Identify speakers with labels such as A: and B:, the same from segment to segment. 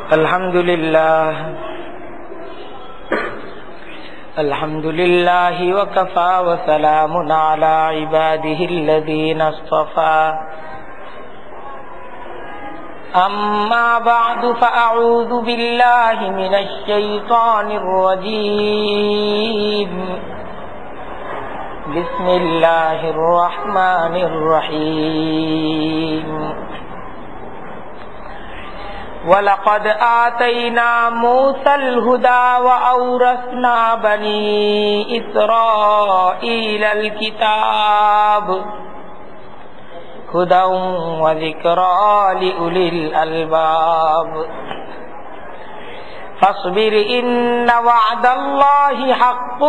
A: Alhamdulillahi wa kafa wa salamun ala ibadihi alladhina istafa. Amma ba'du fa a'udhu billahi minash shaitanir rajim. Bismillahir rahmanir rahim. وَلَقَدْ آتَيْنَا مُوسَى الْهُدَى وَأَوْرَثْنَا بَنِي إِسْرَائِيلَ الْكِتَابَ هُدًى وَذِكْرَى لِأُولِي الْأَلْبَابِ فاصبر إن وعد الله حق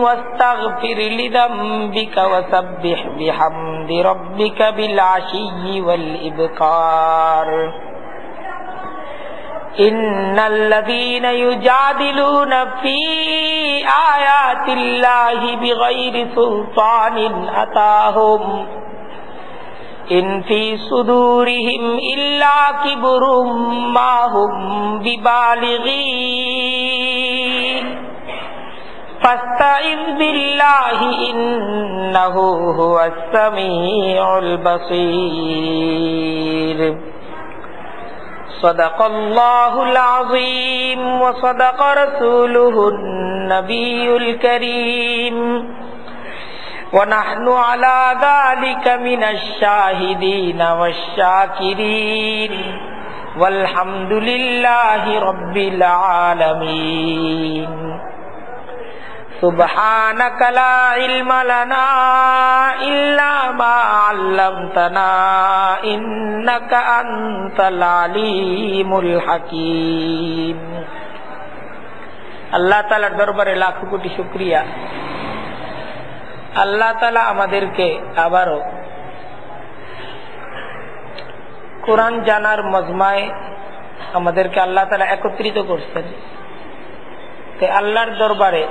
A: واستغفر لذنبك وسبح بحمد ربك بالعشي والإبكار إن الذين يجادلون في آيات الله بغير سلطان أتاهم إن في صدورهم إلا كبر ما هم ببالغين فاستعذ بالله إنه هو السميع البصير صدق الله العظيم وصدق رسوله النبي الكريم ونحن على ذلك من الشاهدين والشاكرين والحمد لله رب العالمين سبحانك لا علم لنا إلا ما علمتنا إنك أنت العليم الحكيم আল্লাহ তাআলার দরবারে লাখ কোটি শুকরিয়া। আল্লাহ তাআলা আমাদেরকে আবারও কোরআন জানার মজমায় আমাদেরকে আল্লাহ তাআলা একত্রিত করছেন। তাই আল্লাহর দরবারে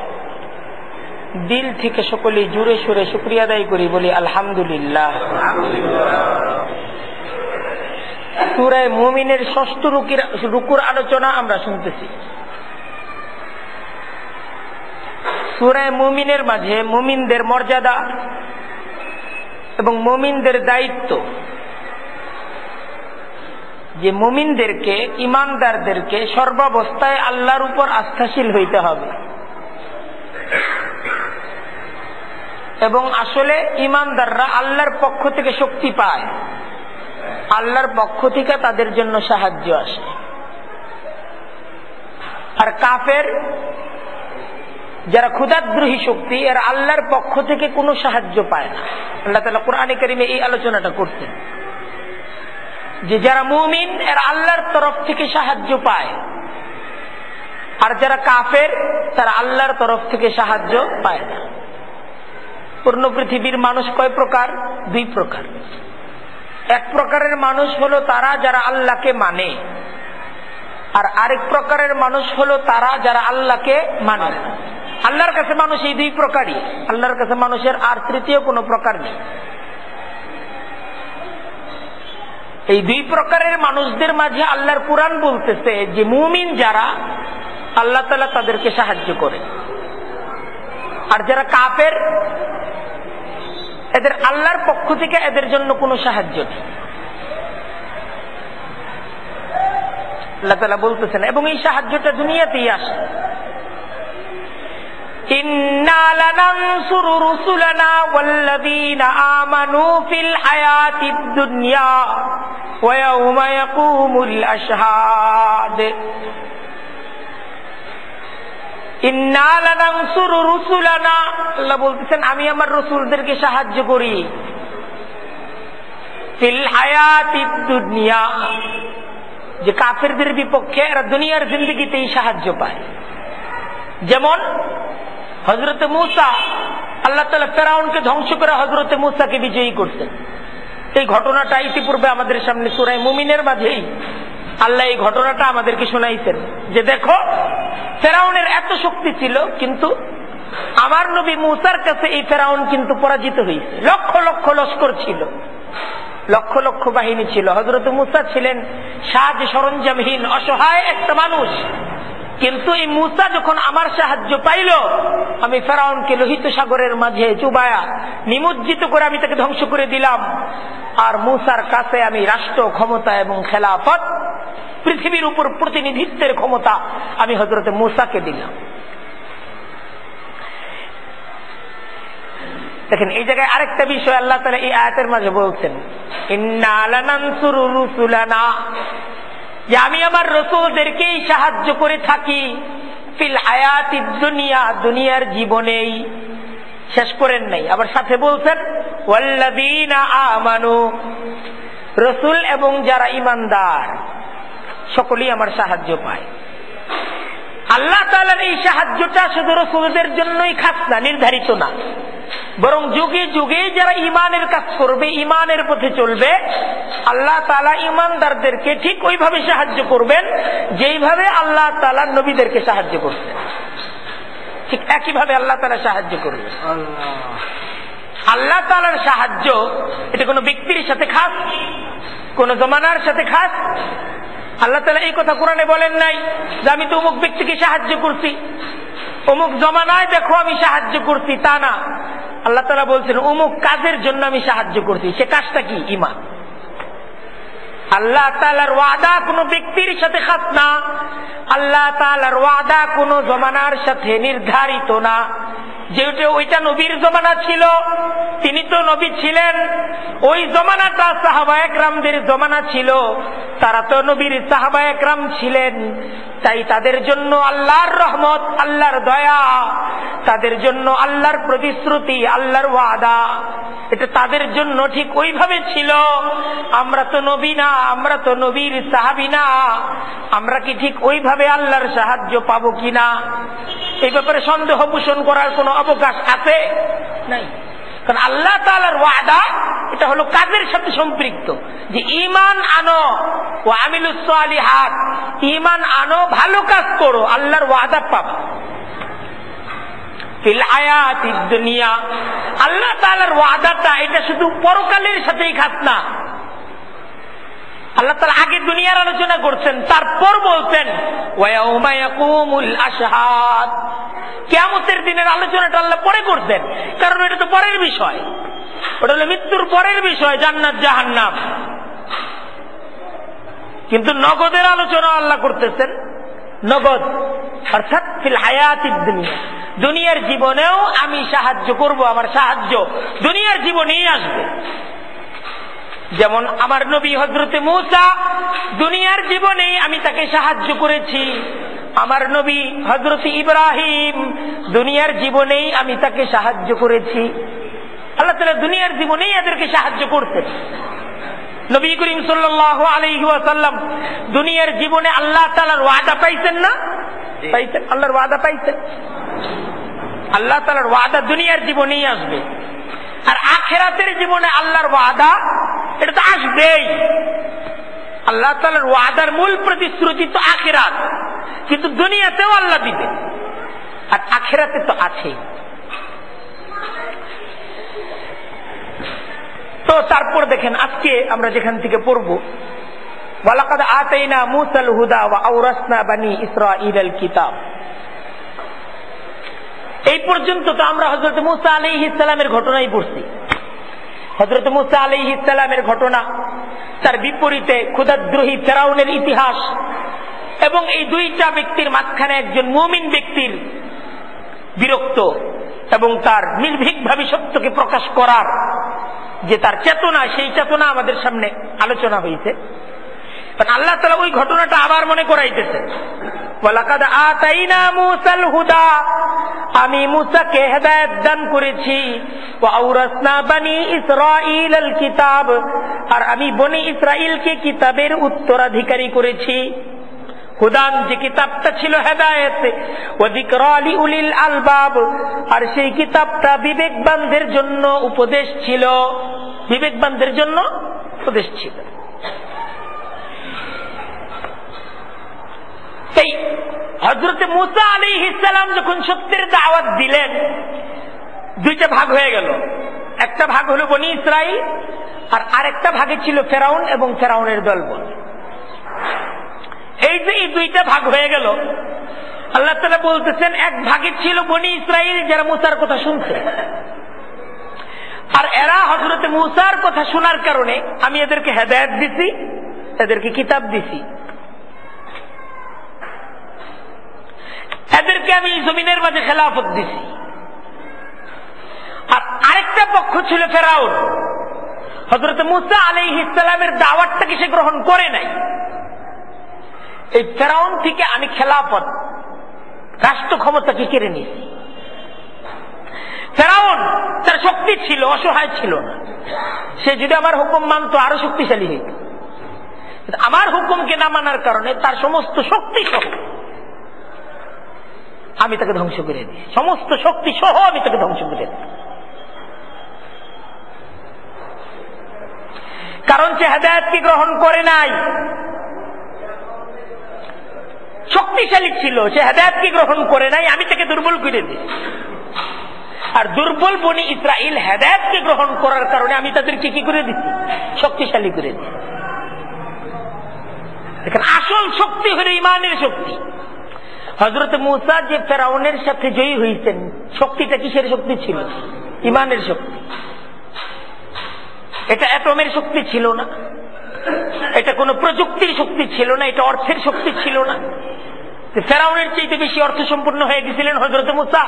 A: দিল থেকে সকলেই জুড়ে সুরে শুকরিয়া আদায় করি, বলি আলহামদুলিল্লাহ। সূরা মুমিনের ৬ষ্ঠ রুকুর আলোচনা আমরা শুনতেছি। সূরা মুমিনের মাঝে মুমিনদের মর্যাদা এবং মুমিনদের দায়িত্ব, যে মুমিনদেরকে, ইমানদারদেরকে সর্বাবস্থায় আল্লাহর উপর আস্থাশীল হইতে হবে এবং আসলে ইমানদাররা আল্লাহর পক্ষ থেকে শক্তি পায়, আল্লাহর পক্ষ থেকে তাদের জন্য সাহায্য আসে। আর কাফের যারা ক্ষুধাদ্রোহী শক্তি, এর আল্লাহর পক্ষ থেকে কোনো সাহায্য পায় না। আল্লাহ তাআলা কোরআনে কারীমে এই আলোচনাটা করতেন যে যারা মুমিন এর আল্লাহর তরফ থেকে সাহায্য পায়, আর যারা কাফের তারা আল্লাহর তরফ থেকে সাহায্য পায় না। পূর্ণ পৃথিবীর মানুষ কয় প্রকার? 2 প্রকার। এক প্রকারের মানুষ হলো তারা যারা আল্লাহকে মানে, আর আরেক প্রকারের মানুষ হলো তারা যারা আল্লাহকে মানে না। আল্লাহর কাছে মানুষ এই 2 প্রকারই। আল্লাহর কাছে মানুষের আর তৃতীয় কোনো প্রকার নেই। এই 2 প্রকারের মানুষদের মাঝে আল্লাহর কুরআন বলতেছে যে মুমিন যারা, আল্লাহ তাআলা তাদেরকে সাহায্য করে, আর যারা কাফের এদের আল্লাহর পক্ষ থেকে এদের জন্য কোনো সাহায্য নেই। আল্লাহ তাআলা বলতেছেন, এবং এই সাহায্যটা দুনিয়াতেই আসে। ইন্না লানানসুরু রুসুলানা ওয়াল্লাযীনা আমানু ফিল হায়াতিদ দুনিয়া ওয়া ইয়াওমা ইয়াকুমুল আশহাদ। ইন্না লানানসুরু রুসুলানা, আল্লাহ বলতেছেন আমি আমার রাসূলদেরকে সাহায্য করি। ফিল হায়াতিদ দুনিয়া, যে কাফেরদের বিপক্ষে এরা দুনিয়ার জিন্দেগিতেই সাহায্য পায়। যেমন হযরতে মূসা, আল্লাহ তাআলা ফেরাউনকে ধ্বংস করে হযরতে মূসাকে বিজয়ী করতেন। এই ঘটনাটা ইতিপূর্বে আমাদের সামনে সূরা মুমিনের মাঝেই আল্লাহ এই ঘটনাটা আমাদেরকে শোনাইছেন যে দেখো ফেরাউনের এত শক্তি ছিল, কিন্তু আমার নবী মূসার কাছে এই ফেরাউন কিন্তু পরাজিত হয়েছে। লক্ষ লক্ষ লস্কর ছিল, লক্ষ লক্ষ বাহিনী ছিল। হযরত মূসা ছিলেন সাজ সরঞ্জামহীন অসহায় একটা মানুষ, কিন্তু এই মূসা যখন আমার সাহায্য পাইল, আমি ফেরাউনকে লোহিত সাগরের মাঝে চুবায়া নিমজ্জিত করে আমি তাকে ধ্বংস করে দিলাম। আর মূসার কাছে আমি রাষ্ট্র ক্ষমতা এবং খেলাফত, পৃথিবীর উপর প্রতিনিধিত্বের ক্ষমতা আমি হযরত মূসাকে দিলাম। দেখেন এই জায়গায় আরেকটা বিষয় আল্লাহ তাআলা এই আয়াতের মাঝে বলছেন, ইন্না লানানসুরু রুসুলানা, যে আমি আমার রাসূলদেরকেই সাহায্য করে থাকি, ফিল হায়াতিদ দুনিয়া, দুনিয়ার জীবনেই। শেষ করেন নাই, আবার সাথে বলছেন ওয়াল্লাযীনা আমানু, রাসূল এবং যারা ঈমানদার সকলেই আমার সাহায্য পায়। আল্লাহ তাআলার এই সাহায্যটা শুধু রাসূলদের জন্যই খাস না, নির্ধারিত না, বরং যুগে যুগে যারা ঈমানের কাজ করবে, ঈমানের পথে চলবে, আল্লাহ তাআলা ঈমানদারদেরকে ঠিক ওইভাবে সাহায্য করবেন যেইভাবে আল্লাহ তাআলা নবীদেরকে সাহায্য করতেন। ঠিক একইভাবে আল্লাহ তাআলা সাহায্য করবেন। আল্লাহ তাআলার সাহায্য এটা কোনো ব্যক্তির সাথে খাস, কোন জমানার সাথে খাস। আল্লাহ তাআলা এই কথা কোরআনে বলেন নাই যে আমি তো অমুক ব্যক্তিকে সাহায্য করছি, অমুক জমানায় দেখো আমি সাহায্য করছি, তা না। আল্লাহ তাআলা বলছেন অমুক কাজের জন্য আমি সাহায্য করছি। সে কাজটা কি? ঈমান। আল্লাহ তাআলার ওয়াদা কোনো ব্যক্তির সাথে খাস না, আল্লাহ তাআলার ওয়াদা কোনো জমানার সাথে নির্ধারিত না। যেহেতু ওইটা নবীর জমানা ছিল, তিনি তো নবী ছিলেন, ওই জমানাটা সাহাবায়ে কেরামদের জমানা ছিল, তারা তো নবীর সাহাবায়ে কেরাম ছিলেন, তাই তাদের জন্য আল্লাহর রহমত, আল্লাহর দয়া, তাদের জন্য আল্লাহর প্রতিশ্রুতি, আল্লাহর ওয়াদা, এটা তাদের জন্য ঠিক ওইভাবে ছিল। আমরা তো নবী না, আমরা তো নবীর সাহাবী না, আমরা কি ঠিক ওইভাবে আল্লাহর সাহায্য পাবো কিনা এই ব্যাপারে সন্দেহ পোষণ করার কোনো অবকাশ আছে? নাই। কারণ আল্লাহ তাআলার ওয়াদা এটা হলো কাজের সাথে সম্পৃক্ত, যে ঈমান আনো ওয়া আমিলুস সালিহাত, ঈমান আনো, ভালো কাজ করো, আল্লাহর ওয়াদা পাবা। ফিল হায়াতিদ দুনিয়া, আল্লাহ তাআলার ওয়াদাটা এটা শুধু পরকালের সাথেই খাস না। আল্লাহ তাআলা আগে দুনিয়ার আলোচনা করছেন, তারপর বলছেন ওয়া ইয়াউমা ইয়াকুমুল আশহাদ, কিয়ামতের দিনের আলোচনাটা আল্লাহ পরে করছেন, কারণ এটা তো পরের বিষয়, ওটা হলো মৃত্যুর পরের বিষয়, জান্নাত জাহান্নাম। কিন্তু নগদের আলোচনা আল্লাহ করতেছেন, নগদ অর্থাৎ ফিল হায়াতিদ দুনিয়া, দুনিয়ার জীবনেও আমি সাহায্য করব, আমার সাহায্য দুনিয়ার জীবনেই আসবে। যেমন আমার নবী হযরতে মূসা, দুনিয়ার জীবনেই আমি তাকে সাহায্য করেছি। আমার নবী হযরতে ইব্রাহিম, দুনিয়ার জীবনেই আমি তাকে সাহায্য করেছি। আল্লাহ তাআলা দুনিয়ার জীবনেই এদেরকে সাহায্য করতেন। নবী করিম সাল্লাল্লাহু আলাইহি ওয়াসাল্লাম দুনিয়ার জীবনে আল্লাহ তাআলার ওয়াদা পাইছেন না? পাইছেন, আল্লাহর ওয়াদা পাইছেন। আল্লাহ তাআলার ওয়াদা দুনিয়ার জীবনেই আসবে। আর আখিরাতের জীবনে আল্লাহর ওয়াদা এটা তো আসবেই। আল্লাহ তাআলার ওয়াদার মূল প্রতিশ্রুতি তো আখিরাত, কিন্তু দুনিয়াতেও আল্লাহ দিবে, আর আখিরাতে তো আছেই। তো তারপর দেখেন আজকে আমরা যেখান থেকে পড়ব, ওয়ালাকাদ আতাইনা মূসাল হুদা ওয়া আওরাসনা বানি ইসরাঈলাল কিতাব, এই পর্যন্ত তো আমরা হযরত মূসা আলাইহিস সালামের ঘটনাই পড়ছি। হযরত মূসা আলাইহিস সালামের ঘটনা, তার বিপরীতে ক্ষুধাদ্রোহী ফেরাউনের ইতিহাস, এবং এই দুইটা ব্যক্তির মাঝখানে একজন মুমিন ব্যক্তির বিরক্ত এবং তার নির্ভীকভাবে সত্যকে প্রকাশ করার যে তার চেতনা, সেই চেতনা আমাদের সামনে আলোচনা হয়েছে। আল্লাহ তাআলা ওই ঘটনাটা আবার মনে করাইতেছে, ওয়ালাকাদ আতাইনা মূসাল হুদা, আমি মূসাকে হেদায়েত দান করেছি, ওয়া আওরাসনা বানি ইসরাঈলাল কিতাব, আর আমি বনি ইসরাঈলকে কিতাবের উত্তরাধিকারী করেছি। হুদান যে কিতাবটা ছিল হেদায়েত, ওয়া যিকরা লিউলিল আলবাব, আর সেই কিতাবটা বিবেকবানদের জন্য উপদেশ ছিল, বিবেকবানদের জন্য উপদেশ ছিল। তাই হযরতে মূসা আলাইহিস সালাম যখন সত্যের দাওয়াত দিলেন, দুইটা ভাগ হয়ে গেল। একটা ভাগ হলো বনি ইসরাইল, আর আরেকটা ভাগে ছিল ফেরাউন এবং ফেরাউনের দলবল। এই যে এই দুইটা ভাগ হয়ে গেল, আল্লাহ তাআলা বলতেছেন এক ভাগে ছিল বনি ইসরাইল যারা মুসার কথা শুনছে, আর এরা হযরত মুসার কথা শোনার কারণে আমি এদেরকে হেদায়েত দিছি, এদেরকে কিতাব দিছি, এদেরকে আমি জমিনের মাঝে খেলাফত দিছি। আর আরেকটা পক্ষ ছিল ফেরাউন, হযরত মুসা আলাইহিস সালামের দাওয়াতটাকে সে গ্রহণ করে নাই। এই ফেরাউন থেকে আমি খেলাফত, রাষ্ট্র ক্ষমতাকে কেড়ে নিয়েছি। ফেরাউন তার শক্তি ছিল, অসহায় ছিল না। সে যদি আমার হুকুম মানত আরো শক্তিশালী হইত। আমার হুকুমকে না মানার কারণে তার সমস্ত শক্তি সহ আমি তাকে ধ্বংস করে দিই, সমস্ত শক্তি সহ আমি তাকে ধ্বংস করে দিই। কারণ সে হেদায়েতকে গ্রহণ করে নাই। শক্তিশালী ছিল, সে হেদায়েতকে গ্রহণ করে নাই, আমি তাকে দুর্বল করে দিই। আর দুর্বল বনি ইসরাইল হেদায়েতকে গ্রহণ করার কারণে আমি তাদেরকে কি করে দিচ্ছি? শক্তিশালী করে দিই। দেখেন, আসল শক্তি হল ইমানের শক্তি। হযরত মুসা যে ফেরাউনের সাথে জয়ী হয়েছেন, শক্তিটা কিসের শক্তি ছিল? ইমানের শক্তি। এটা অ্যাটমের শক্তি ছিল না, এটা কোন প্রযুক্তির শক্তি ছিল না, এটা অর্থের শক্তি ছিল না। ফেরাউনের চাইতে বেশি অর্থ সম্পন্ন হয়ে গেছিলেন হযরত মুসা।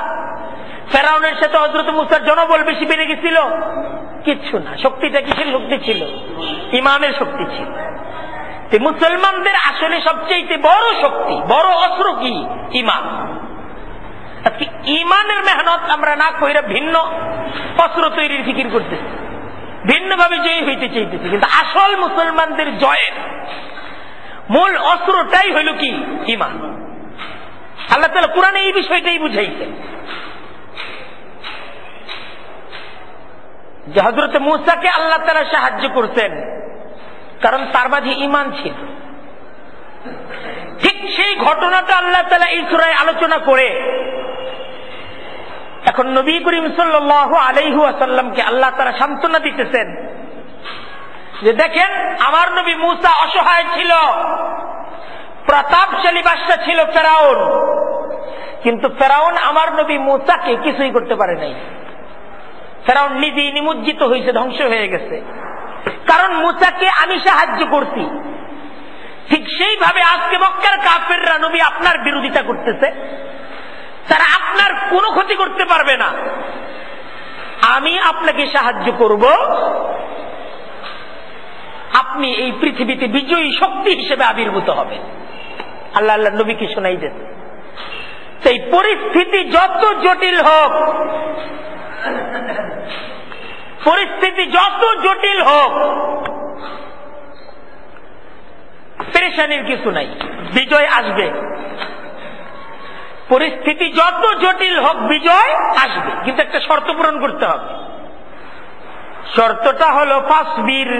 A: ফেরাউনের সাথে হযরত মুসার জনবল বেশি বেড়ে গেছিল? কিচ্ছু না। শক্তিটা কিসের শক্তি ছিল? ইমানের শক্তি ছিল। মুসলমানদের আসলে সবচেয়ে বড় শক্তি, বড় অস্ত্র কি? ইমান। আজকে ইমানের মেহনত আমরা না কইরা ভিন্ন অস্ত্র তৈরির ফিকির করতেছি, ভিন্নভাবে জয়ী হইতে চাইতেছি। কিন্তু আসল মুসলমানদের জয়ের মূল অস্ত্রটাই হইল কি? ইমান। আল্লাহ তাআলা কুরআনে এই বিষয়টাই বুঝাইছেন যে হযরত মুসাকে আল্লাহ তাআলা সাহায্য করতেন কারণ তার মাঝে ইমান ছিল। ঠিক সেই ঘটনাটা আল্লাহ তাআলা এই সূরায় আলোচনা করে এখন নবী করিম সাল্লাল্লাহু আলাইহি ওয়াসাল্লামকে আল্লাহ তাআলা সান্ত্বনা দিতেছেন যে দেখেন, আমার নবী মুসা অসহায় ছিল, প্রতাপশালী বাদশা ছিল ফেরাউন, কিন্তু ফেরাউন আমার নবী মুসাকে কিছুই করতে পারে নাই। ফেরাউন নিজেই নিমজ্জিত হয়েছে, ধ্বংস হয়ে গেছে, কারণ মুসাকে আমি সাহায্য করছি। ঠিক সেইভাবে আজকে মক্কার কাফেররা নবী আপনার বিরোধিতা করতেছে, তারা আপনার কোনো ক্ষতি করতে পারবে না। আমি আপনাকে সাহায্য করব, আপনি এই পৃথিবীতে বিজয়ী শক্তি হিসেবে আবির্ভূত হবেন। আল্লাহ আল্লাহ নবীকে শোনাই দেন। সেই পরিস্থিতি যত জটিল হোক, পরিস্থিতি যত জটিল হোক, পেরেশানির কিছু নাই, বিজয় আসবে। পরিস্থিতি যত জটিল হোক বিজয় আসবে, কিন্তু একটা শর্ত পূরণ করতে হবে। শর্তটা হলো ফাসবির,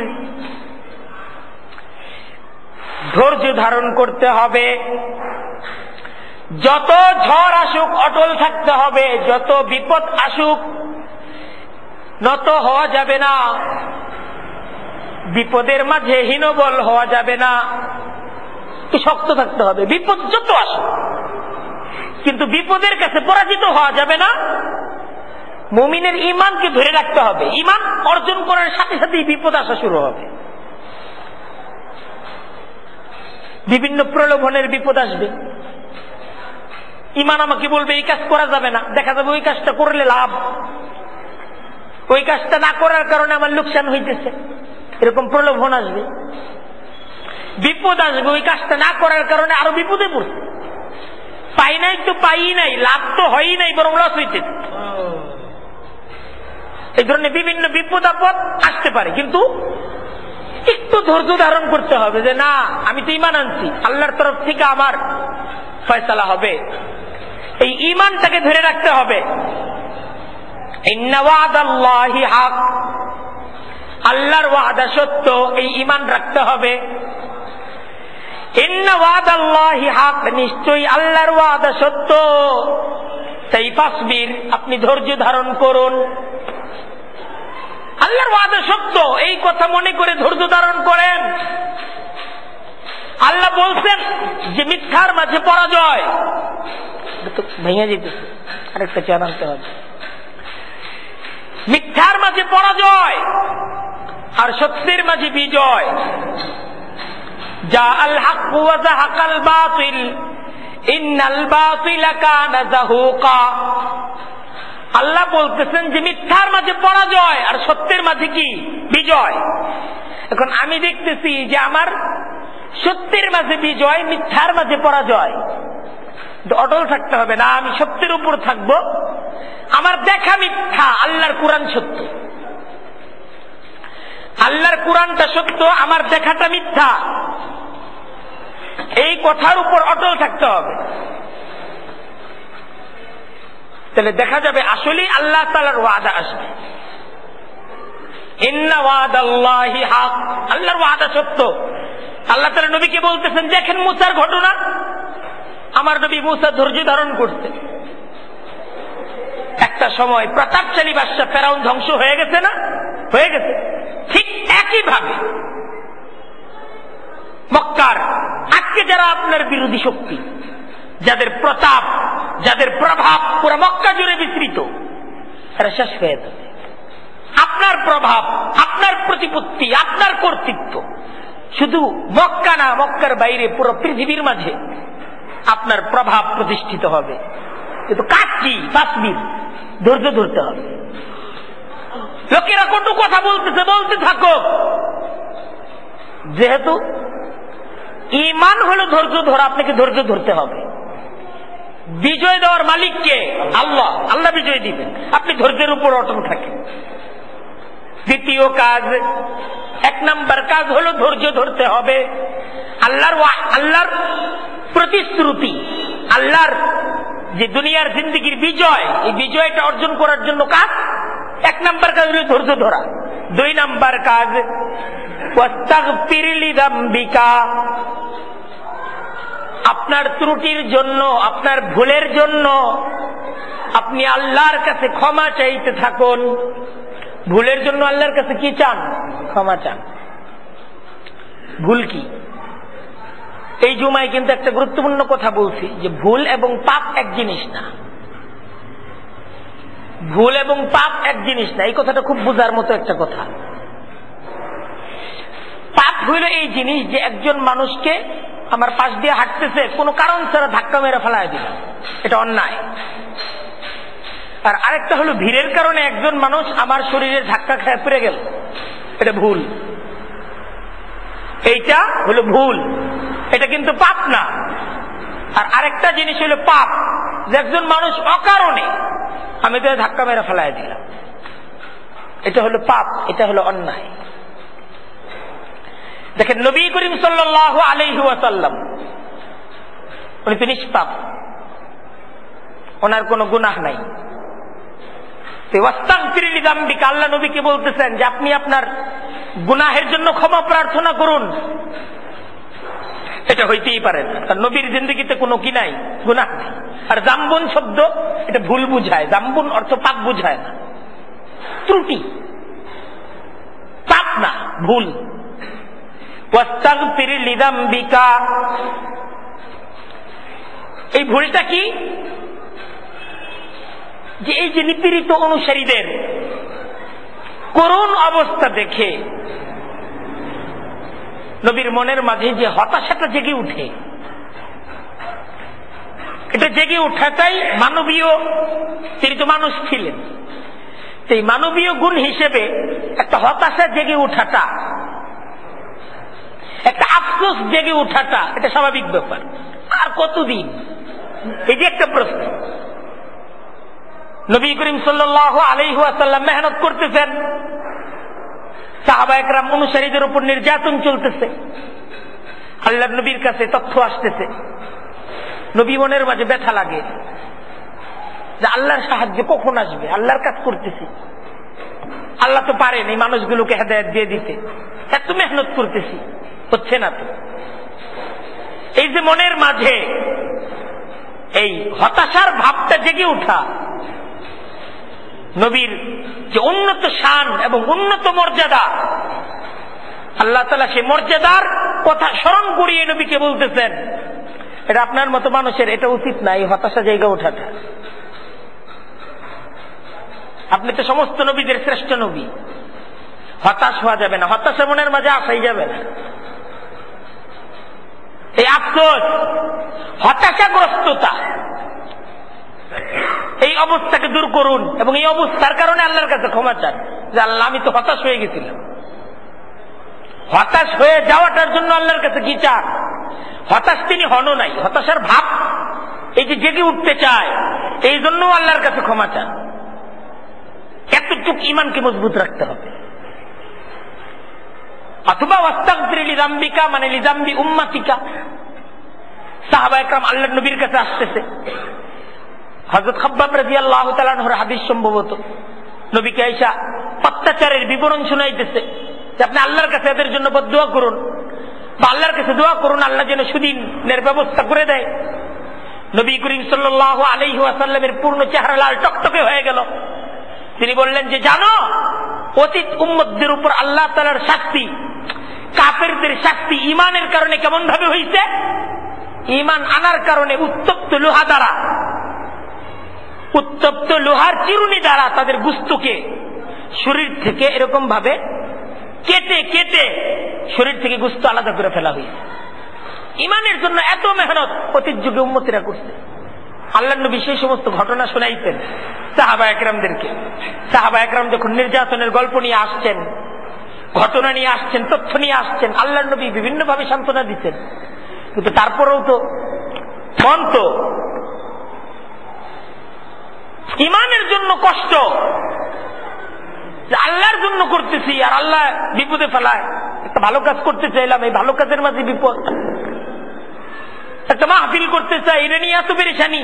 A: ধৈর্য ধারণ করতে হবে। যত ঝড় আসুক অটল থাকতে হবে, যত বিপদ আসুক নত হওয়া যাবে না, বিপদের মাঝে হীনবল হওয়া যাবে না, শক্ত থাকতে হবে। বিপদ যত আসুক, কিন্তু বিপদের কাছে পরাজিত হওয়া যাবে না। মুমিনের ঈমানকে ধরে রাখতে হবে। ঈমান অর্জন করার সাথে সাথেই বিপদ আসা শুরু হবে। বিভিন্ন প্রলোভনের বিপদ আসবে। ঈমান আমাকে বলবে এই কাজ করা যাবে না, দেখা যাবে ওই কাজটা করলে লাভ, ওই কাজটা না করার কারণে আমার লোকসান হইতেছে, এরকম প্রলোভন আসবে। বিপদ আসবে, ওই কাজটা না করার কারণে আরো বিপদে পড়ছে, পাই নাই তো পাই নাই, লাভ তো হয়ই নাই, বরং লস হইতেছে। এই ধরনের বিভিন্ন বিপদ আপদ আসতে পারে, কিন্তু একটু ধৈর্য ধারণ করতে হবে যে না, আমি তো ঈমান আনছি, আল্লাহর তরফ থেকে আমার ফয়সালা হবে। এই ঈমানটাকে ধরে রাখতে হবে। ইন্না ওয়াদাল্লাহি হক, আল্লাহর ওয়াদা সত্য, এই ঈমান রাখতে হবে। ইন্না ওয়াদাল্লাহি হক, নিশ্চয়ই আল্লাহর ওয়াদা সত্য, তাই ফাসবির, আপনি ধৈর্য ধারণ করুন। আল্লাহর ওয়াদা সত্য, এই কথা মনে করে ধৈর্য ধারণ করেন। আল্লাহ বলছেন যে মিথ্যার মাঝে পরাজয়, ভেঙে যেতেছে, আরেকটা চেয়ার আনতে হবে। মিথ্যার মাঝে পরাজয় আর সত্যের মাঝে বিজয়। জাআল হাক্কু ওয়া যাহাকাল বাতিল ইন্নাল বাতিলা কানা যাহুকা। আল্লাহ বলতেছেন যে মিথ্যার মাঝে পরাজয় আর সত্যের মাঝে কি বিজয়। এখন আমি দেখতেছি যে আমার সত্যের মাঝে বিজয়, মিথ্যার মাঝে পরাজয়। অটল থাকতে হবে না, আমি সত্যের উপর থাকব। আমার দেখা মিথ্যা, আল্লাহর কোরআন সত্য। আল্লাহর কোরআনটা সত্য, আমার দেখাটা মিথ্যা, এই কথার উপর অটল থাকতে হবে। তাহলে দেখা যাবে আসলেই আল্লাহ তাআলার ওয়াদা আসবে। ইন্না ওয়াদাল্লাহি হক, আল্লাহর ওয়াদা সত্য। আল্লাহ তাআলা নবীকে বলতেছেন, দেখেন মুসার ঘটনা, আমার নবী মুসা ধৈর্য ধারণ করতে। একটা সময় প্রতাপশালী বাদশা ফেরাউন ধ্বংস হয়ে গেছে না, হয়ে গেছে। ঠিক একইভাবে মক্কার আজকে যারা আপনার বিরোধী শক্তি, যাদের প্রতাপ, যাদের প্রভাব পুরো মক্কা জুড়ে বিস্তৃত, তারা শেষ হয়ে যাবে। আপনার প্রভাব, আপনার প্রতিপত্তি, আপনার কর্তৃত্ব শুধু মক্কা না, মক্কার বাইরে পুরো পৃথিবীর মাঝে আপনার প্রভাব প্রতিষ্ঠিত হবে। কিন্তু কাজ কি? তাসবির, ধৈর্য ধরতে হবে। লোকেরা কত কথা বলতেছে, বলতে থাকো। যেহেতু ঈমান হলো ধৈর্য ধরা, আপনাকে ধৈর্য ধরতে হবে। বিজয় দেওয়ার মালিক কে? আল্লাহ। আল্লাহ বিজয় দিবেন, আপনি ধৈর্যের উপর অটল থাকেন। দ্বিতীয় কাজ, এক নাম্বার কাজ হলো ধৈর্য ধরতে হবে। আল্লাহর প্রতিশ্রুতি, আল্লাহর যে দুনিয়ার জিন্দেগির বিজয়, এই বিজয়টা অর্জন করার জন্য কাজ, এক নাম্বার কাজ হলো ধৈর্য ধরা। দুই নাম্বার কাজ ওয়াস্তাগফির লিযামবিকা, আপনার ত্রুটির জন্য, আপনার ভুলের জন্য আপনি আল্লাহর কাছে ক্ষমা চাইতে থাকুন। ভুলের জন্য আল্লাহর কাছে কি চান? ক্ষমা চান। ভুল কি? এই জুমায় কিন্তু একটা গুরুত্বপূর্ণ কথা বলছি যে ভুল এবং পাপ এক জিনিস না। ভুল এবং পাপ এক জিনিস না, এই কথাটা খুব বোঝার মতো একটা কথা। পাপ হইল এই জিনিস যে একজন মানুষকে আমার পাশ দিয়ে হাঁটতেছে, কোনো কারণ ছাড়া ধাক্কা মেরে ফেলায় দিল, এটা অন্যায়। আর আরেকটা হলো ভিড়ের কারণে একজন মানুষ আমার শরীরে ধাক্কা খেয়ে পড়ে গেল, এটা ভুল। এইটা হলো ভুল, এটা কিন্তু পাপ না। আর আরেকটা জিনিস হলো পাপ, যে একজন মানুষ অকারণে আমি তো ধাক্কা মেরে ফেলায় দিলাম, এটা হলো পাপ, এটা হলো অন্যায়। দেখেন নবী করিম সাল্লাল্লাহু আলাইহি ওয়াসাল্লাম, উনি তো নিষ্পাপ, ওনার কোনো গুনাহ নাই। ওয়াস্তাগফির লিযামবিকা, আল্লাহ নবীকে বলতেছেন যে আপনি আপনার গুনাহের জন্য ক্ষমা প্রার্থনা করুন। এটা হইতেই পারে না, কারণ নবীর জিন্দেগিতে কোনো কি নাই, গুনাহ নেই। আর জাম্বুন শব্দ এটা ভুল বুঝায়, জাম্বুন অর্থ পাপ বুঝায় না, ত্রুটি, পাপ না, ভুল। ওয়াস্তাগফির লিযামবিকা, এই ভুলটা কি? যে এই যে নিপীড়িত অনুসারীদের করুণ অবস্থা দেখে নবীর মনের মাঝে যে হতাশাটা জেগে উঠে, এটা জেগে ওঠাটাই মানবীয়, তিনি তো মানুষ ছিলেন, সেই মানবীয় গুণ হিসেবে একটা হতাশা জেগে ওঠাটা, একটা আফসোস জেগে ওঠাটা, এটা স্বাভাবিক ব্যাপার। আর কতদিন? এই যে একটা প্রশ্ন। নবী করিম সাল্লাল্লাহু আলাইহি ওয়াসাল্লাম মেহনত করতেছেন, সাহাবা একরাম অনুসারীদের উপর নির্যাতন চলতেছে, আল্লাহর নবীর কাছে তথ্য আসতেছে, নবী মনের মাঝে ব্যথা লাগে যে আল্লাহর সাহায্য কখন আসবে, আল্লাহর কাজ করতেছি, আল্লাহ তো পারেন এই মানুষগুলোকে হেদায়েত দিয়ে দিতে, এত মেহনত করতেছি, হচ্ছে না তো। এই যে মনের মাঝে এই হতাশার ভাবটা জেগে ওঠা, নবীর যে উন্নত শান এবং উন্নত মর্যাদা, আল্লাহ তাআলা সেই মর্যাদার কথা স্মরণ করিয়ে নবীকে বলতেছেন, এটা আপনার মতো মানুষের এটা উচিত না, এই হতাশা জায়গা ওঠাটা। আপনি তো সমস্ত নবীদের শ্রেষ্ঠ নবী, হতাশ হওয়া যাবে না, হতাশা মনের মাঝে আসাই যাবে না। এই আফসোস, হতাশাগ্রস্ততা, এই অবস্থাকে দূর করুন এবং এই অবস্থার কারণে আল্লাহর কাছে ক্ষমা চান যে আল্লাহ আমি তো হতাশ হয়ে গেছিলাম। হতাশ হয়ে যাওয়াটার জন্য আল্লাহর কাছে কি চান? হতাশ তিনি হনও নাই, হতাশার ভাব এই যে জেগে উঠতে চায়, এই জন্য আল্লাহর কাছে ক্ষমা চান। এতটুক ইমানকে মজবুত রাখতে হবে। অথবা ওয়াস্তাগফির লিযামবিকা মানে লিযামবি উম্মাতিকা। সাহাবায়ে কেরাম আল্লাহর নবীর কাছে আসতেছে, হযরত খাব্বাব রাদিয়াল্লাহু তাআলা আনহুর হাদিস সম্ভবত, নবীকে আয়েশা অত্যাচারের বিবরণ শোনাইতেছে যে আপনি আল্লাহর কাছে এদের জন্য বদদুয়া করুন বা আল্লাহর কাছে দোয়া করুন আল্লাহ যেন সুদিনের ব্যবস্থা করে দেয়। নবী করিম সাল্লাল্লাহু আলাইহি ওয়াসাল্লামের পূর্ণ চেহারা লাল টকটকে হয়ে গেল। তিনি বললেন যে জানো, অতীত উম্মতদের উপর আল্লাহ তাআলার শাস্তি, কাফেরদের শাস্তি ঈমানের কারণে কেমন ভাবে হইছে? ঈমান আনার কারণে উত্তপ্ত লোহা দ্বারা, উত্তপ্ত লোহার চিরুনি দ্বারা তাদের গুস্তকে শরীর থেকে এরকম ভাবে কেটে কেটে শরীর থেকে গুস্ত আলাদা করে ফেলা হয়েছে। ঈমানের জন্য এত মেহনত অতীত যুগে উম্মতিরা করছে। আল্লাহর নবী সেই সমস্ত ঘটনা শোনাইতেন সাহাবায়ে কেরামদেরকে। সাহাবায়ে কেরাম যখন নির্যাতনের গল্প নিয়ে আসছেন, ঘটনা নিয়ে আসছেন, তথ্য নিয়ে আসছেন, আল্লাহর নবী বিভিন্ন ভাবে সান্ত্বনা দিতেন। কিন্তু তারপরেও তো মন তো ঈমানের জন্য কষ্ট, আল্লাহর জন্য করতেছি আর আল্লাহ বিপদে ফেলায়। একটা ভালো কাজ করতে চাইলাম, এই ভালো কাজের মাঝে বিপদ। একটা মাহফিল করতে চাই, এটা নিয়ে এত পেরেশানি।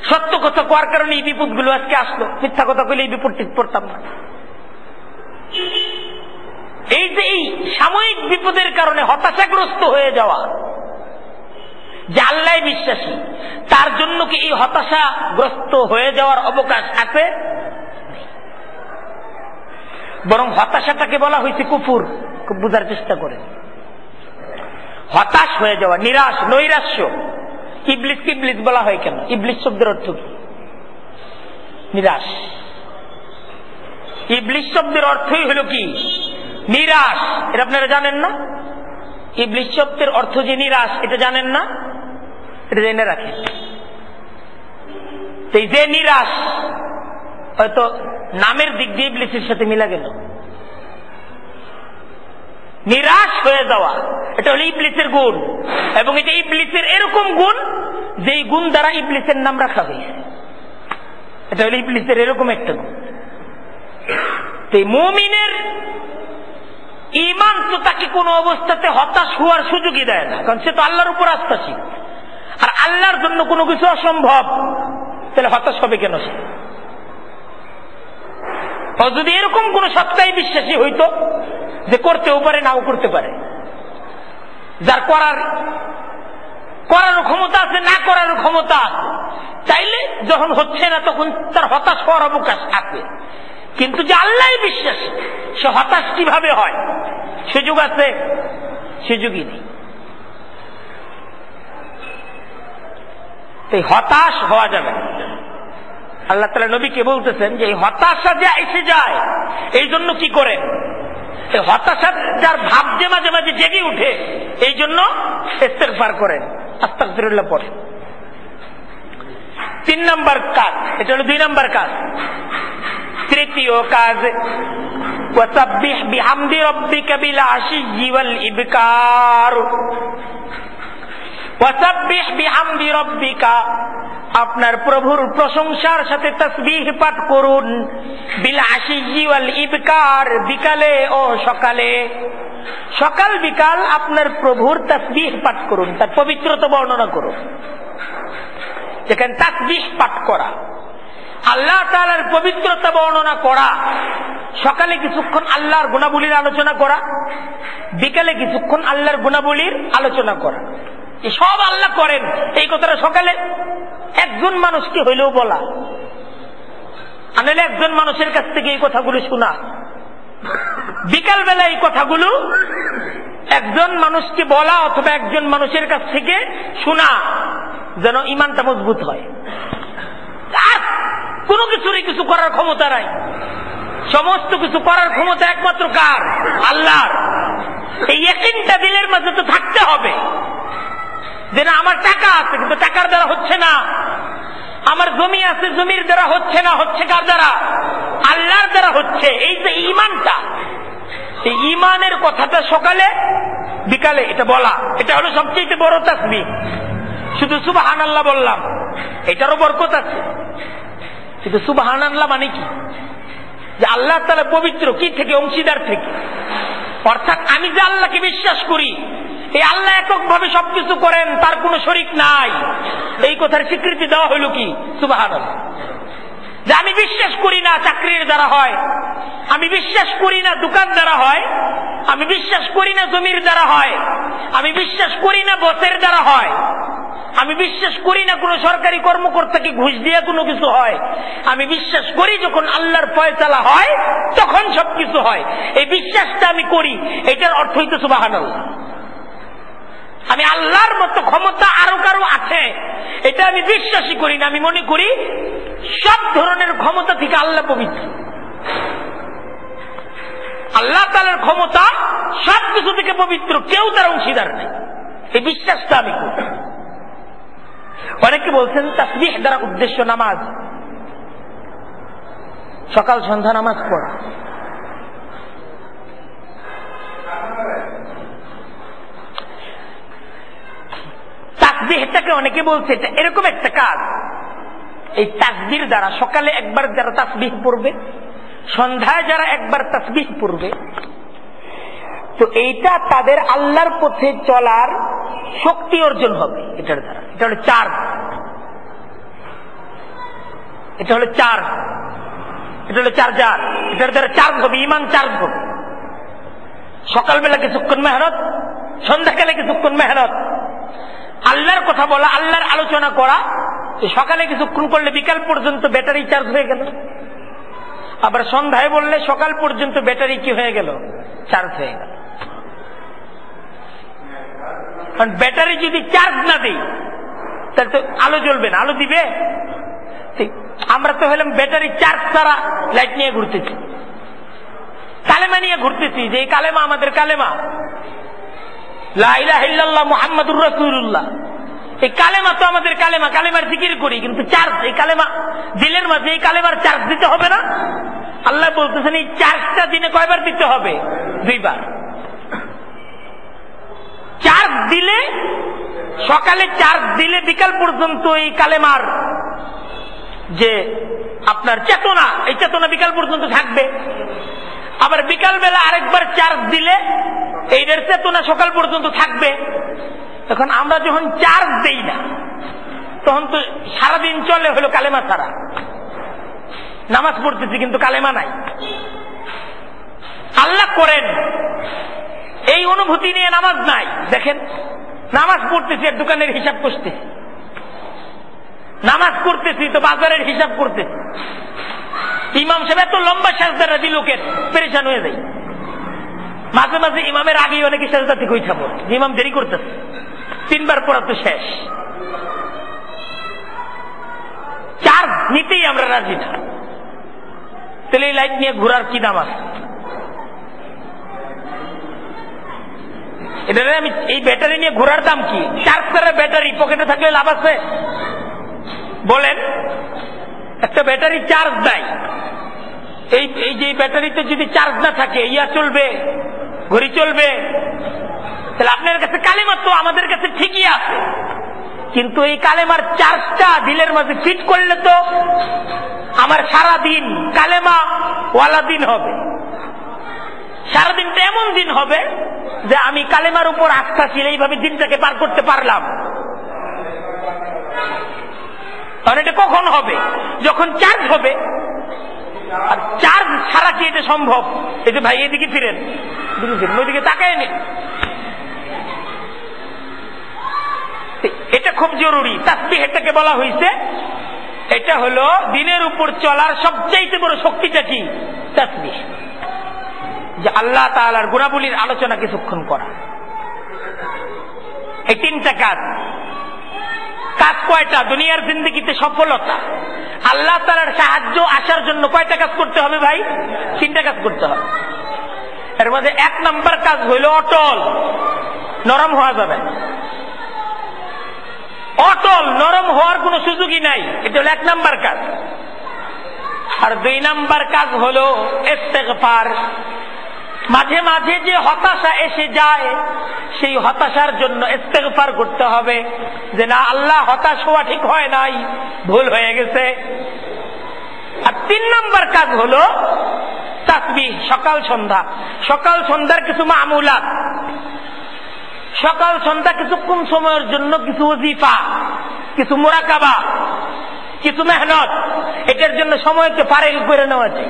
A: সত্য কথা কোয়ার কারণে এই বিপদগুলো আজকে আসলো, মিথ্যা কথা কইলে এই বিপদটি পড়তাম না। এই যে এই সাময়িক বিপদের কারণে হতাশাগ্রস্ত হয়ে যাওয়া, যে আল্লাহ বিশ্বাসী তার জন্য কি এই হতাশাগ্রস্ত হয়ে যাওয়ার অবকাশ আছে? বরং হতাশাটাকে বলা হয়েছে কুফুর। খুব বুঝার চেষ্টা করেন। হতাশ হয়ে যাওয়া, নিরাশ, নৈরাশ্য। ইবলিস ইবলিস বলা হয় কেন? ইবলিস শব্দের অর্থ কি? নিরাশ। ইবলিস শব্দের অর্থই হলো কি? নিরাশ। এটা আপনারা জানেন না? ইবলিস শব্দের অর্থ যে নিরাশ, এটা জানেন না? এটা জেনে রাখেন। যে নিরাশ, হয়তো নামের দিক দিয়ে ইবলিসের সাথে মিলা গেল। নিরাশ হয়ে যাওয়া এটা হলো ইবলিসের গুণ, এবং এটা ইবলিসের এরকম গুণ যেই গুণ দ্বারা ইবলিসের নাম রাখা হয়েছে। এটা হলো ইবলিসের এরকম একটা গুণ। মুমিনের ঈমান তো তাকে কোনো অবস্থাতে হতাশ হওয়ার সুযোগই দেয় না, কারণ সে তো আল্লাহর উপর আস্থাশীল। আর আল্লাহর জন্য কোনো কিছু অসম্ভব, তাহলে হতাশ হবে কেন সে? যদি এরকম কোন সত্তায় বিশ্বাসী হইতো যে করতেও পারে নাও করতে পারে, যার করার ক্ষমতা আছে, না করার ক্ষমতা আছে, চাইলে যখন হচ্ছে না তখন তার হতাশ হওয়ার অবকাশ আছে। কিন্তু যে আল্লাহ বিশ্বাসী, সে হতাশ কিভাবে হয়? সুযোগ আছে? সুযোগই নেই। তাই হতাশ হওয়া যাবে না। আল্লাহ তাআলা নবীকে বলতেছেন যে এই হতাশা যে এসে যায়, এই জন্য কি করেন? এই হতাশার যার ভাব যে মাঝে মাঝে জেগে উঠে, এই জন্য ইস্তেগফার করেন, আস্তাগফিরুল্লাহ পড়েন। 3 নম্বর কাজ, এটা হলো 2 নম্বর কাজ। তৃতীয় কাজ, ওয়াসাব্বিহ বিহামদি রাব্বিকা বিল আশিয়্যি ওয়াল ইবকার। ওয়াসাব্বিহ বিহামদি রাব্বিকা, আপনার প্রভুর প্রশংসার সাথে তাসবিহ পাঠ করুন। বিল আশিয়্যি ওয়াল ইবকার, বিকালে ও সকালে। সকাল বিকাল আপনার প্রভুর তাসবিহ পাঠ করুন, তার পবিত্রতা বর্ণনা করুন। যেখানে তাসবিহ পাঠ করা, আল্লাহ তাআলার পবিত্রতা বর্ণনা করা, সকালে কিছুক্ষণ আল্লাহর গুণাবলীর আলোচনা করা, বিকালে কিছুক্ষণ আল্লাহর গুণাবলীর আলোচনা করা, সব আল্লাহ করেন। এই কথাটা সকালে একজন মানুষকে হইলেও বলা, আনলে একজন মানুষের কাছ থেকে এই কথাগুলো শোনা, বিকালবেলা এই কথাগুলো একজন মানুষকে বলা অথবা একজন মানুষের কাছ থেকে শোনা, যেন ইমানটা মজবুত হয়। আর কোনো কিছুরই কিছু করার ক্ষমতা নাই, সমস্ত কিছু করার ক্ষমতা একমাত্র কার? আল্লাহর। এই ইয়াকিনটা দিলের মাঝে তো থাকতে হবে যে না, আমার টাকা আছে কিন্তু টাকার দ্বারা হচ্ছে না, আমার জমি আছে জমির দ্বারা হচ্ছে না, হচ্ছে কার দ্বারা? আল্লাহর দ্বারা হচ্ছে। এই যে ঈমানটা, এই ঈমানের কথাটা সকালে বিকালে এটা বলা, এটা হলো সবচেয়ে বড় তাসবিহ। শুধু সুবহানাল্লাহ বললাম, এটারও বরকত আছে, কিন্তু সুবহানাল্লাহ মানে কি? যে আল্লাহ তাআলা পবিত্র, কি থেকে? অংশীদার থেকে। অর্থাৎ আমি যে আল্লাহকে বিশ্বাস করি, এই আল্লাহ এককভাবে সবকিছু করেন, তার কোনো শরীক নাই, এই কথার স্বীকৃতি দেওয়া হলো কি? সুবহানাল্লাহ। যে আমি বিশ্বাস করি না চাকরির দ্বারা হয়, আমি বিশ্বাস করি না দোকান দ্বারা হয়, আমি বিশ্বাস করি না জমির দ্বারা হয়, আমি বিশ্বাস করি না বসের দ্বারা হয়, আমি বিশ্বাস করি না কোন সরকারি কর্মকর্তাকে ঘুষ দিয়ে কোনো কিছু হয়, আমি বিশ্বাস করি যখন আল্লাহর ফয়সালা হয় তখন সবকিছু হয়। এই বিশ্বাসটা আমি করি, এটার অর্থ হইতে সুবহানাল্লাহ। আমি আল্লাহর মতো ক্ষমতা আরো কারো আছে এটা আমি বিশ্বাসই করি না, আমি মনে করি সব ধরনের ক্ষমতা থেকে আল্লাহ পবিত্র। আল্লাহ তাআলার ক্ষমতা সবকিছু থেকে পবিত্র, কেউ তার অংশীদার নেই, এই বিশ্বাসটা আমি করি। অনেকে বলছেন তাসবিহ দ্বারা উদ্দেশ্য নামাজ, সকাল সন্ধ্যা নামাজ পড়া। তাসবিহটাকে অনেকে বলছে এটা এরকম একটা কাজ, এই তাসবিহ দ্বারা সকালে একবার যারা তাসবিহ পড়বে, সন্ধ্যায় যারা একবার তাসবিহ পড়বে, তো এইটা তাদের আল্লাহর পথে চলার শক্তি অর্জন হবে এটার দ্বারা। এটা হলো চার্জ, এটা হলো চার্জ, এটা হলো চার্জার, এটার দ্বারা চার্জ হবে, ইমান চার্জ হবে। সকালবেলা কিছুক্ষণ মেহনত, সন্ধ্যাকালে কিছুক্ষণ মেহনত, আল্লাহর কথা বলা, আল্লাহর আলোচনা করা, সকালে কিছুক্ষণ করলে বিকাল পর্যন্ত ব্যাটারি চার্জ হয়ে গেল, আবার সন্ধ্যায় বললে সকাল পর্যন্ত ব্যাটারি কি হয়ে গেল? চার্জ হয়ে গেল। কারণ ব্যাটারি যদি চার্জ না দেই তাহলে তো আলো জ্বলবে না, আলো দিবে? আমরা তো হলাম ব্যাটারি চার্জ ছাড়া লাইট নিয়ে ঘুরতেছি, কালেমা নিয়ে ঘুরতেছি, যে এই কালেমা আমাদের কালেমা, লা ইলাহা ইল্লাল্লাহ মুহাম্মাদুর রাসূলুল্লাহ, এই কালেমা তো আমাদের কালেমা, কালেমার জিকির করি, কিন্তু চার্জ, এই কালেমা দিলের মাঝে এই কালেমার চার্জ দিতে হবে না? আল্লাহ বলতেছেন এই চার্জটা দিনে কয়বার দিতে হবে? 2 বার। চার্জ দিলে, সকালে চার্জ দিলে বিকাল পর্যন্ত এই কালেমার যে আপনার চেতনা, এই চেতনা বিকাল পর্যন্ত থাকবে। আবার বিকাল বেলা আরেকবার চার্জ দিলে এইটার চেতনা সকাল পর্যন্ত থাকবে। তখন আমরা যখন চার্জ দেই না তখন তো সারাদিন চলে হলো কালেমা ছাড়া, নামাজ পড়তেছি কিন্তু কালেমা নাই। আল্লাহ করেন এই অনুভূতি নিয়ে নামাজ নাই। দেখেন, নামাজ পড়তেছি আর দোকানের হিসাব করতেছি, নামাজ করতেছি তো বাজারের হিসাব করতেছি। ইমাম সাহেব এত লম্বা সাজদাটা দিল, লোকের পেরেশান হয়ে যায়। মাঝে মাঝে ইমামের আগে অনেকে সাজদা থেকে উঠা পড়ে, ইমাম দেরি করতেছে, 3 বার পড়া তো শেষ। চার্জ নিতেই আমরা রাজি না, তাহলে এই লাইট নিয়ে ঘোরার কি দাম আছে? এটা আমি এই ব্যাটারি নিয়ে ঘোরার দাম কি? চার্জ করার ব্যাটারি পকেটে থাকলে লাভ আছে? বলেন, একটা ব্যাটারি চার্জ দেয়, এই যে ব্যাটারিতে যদি চার্জ না থাকে, ইয়া চলবে, ঘড়ি চলবে, তাহলে আপনার কাছে কালেমা তো আমাদের কাছে ঠিকই আছে, কিন্তু এই কালেমার চার্জটা দিলের মাঝে ফিট করলে তো আমার সারা দিন কালেমা ওয়ালা দিন হবে। সারাদিনটা এমন দিন হবে যে আমি কালেমার উপর আস্থাশীল, এইভাবে দিনটাকে পার করতে পারলাম। আর এটা কখন হবে? যখন চার্জ হবে। আর চার্জ ছাড়া কি এটা সম্ভব? এই যে ভাই এদিকে ফিরেন, ওইদিকে তাকায় নেই, এটা খুব জরুরি। তাসবিহ এটাকে বলা হয়েছে এটা হলো দিনের উপর চলার সবচাইতে বড় শক্তিটা কি? তাসবিহ। যে আল্লাহ তাআলার গুণাবলীর আলোচনা কিছুক্ষণ করা। এই তিনটা কাজ। কাজ কয়টা? দুনিয়ার জিন্দেগিতে সফলতা, আল্লাহ তাআলার সাহায্য আসার জন্য কয়টা কাজ করতে হবে ভাই? তিনটা কাজ করতে হবে। এর মধ্যে 1 নাম্বার কাজ হইল অটল, নরম হওয়া যাবে না। অটল নরম হওয়ার কোন সুযোগই নাই, এটা হলো 1 নাম্বার কাজ। আর 2 নাম্বার কাজ হলো ইস্তেগফার। মাঝে মাঝে যে হতাশা এসে যায়, সেই হতাশার জন্য ইস্তেগফার করতে হবে, যে না আল্লাহ, হতাশ হওয়া ঠিক হয় নাই, ভুল হয়ে গেছে। আর 3 নাম্বার কাজ হলো তাসবিহ, সকাল সন্ধ্যা। সকাল সন্ধ্যার কিছু মামুলাত, সকাল সন্ধ্যা কিছুক্ষণ সময়ের জন্য কিছু ওজিফা, কিছু মুরাকাবা, কিছু মেহনত, এটার জন্য সময়কে ফারেল করে নেওয়া চাই।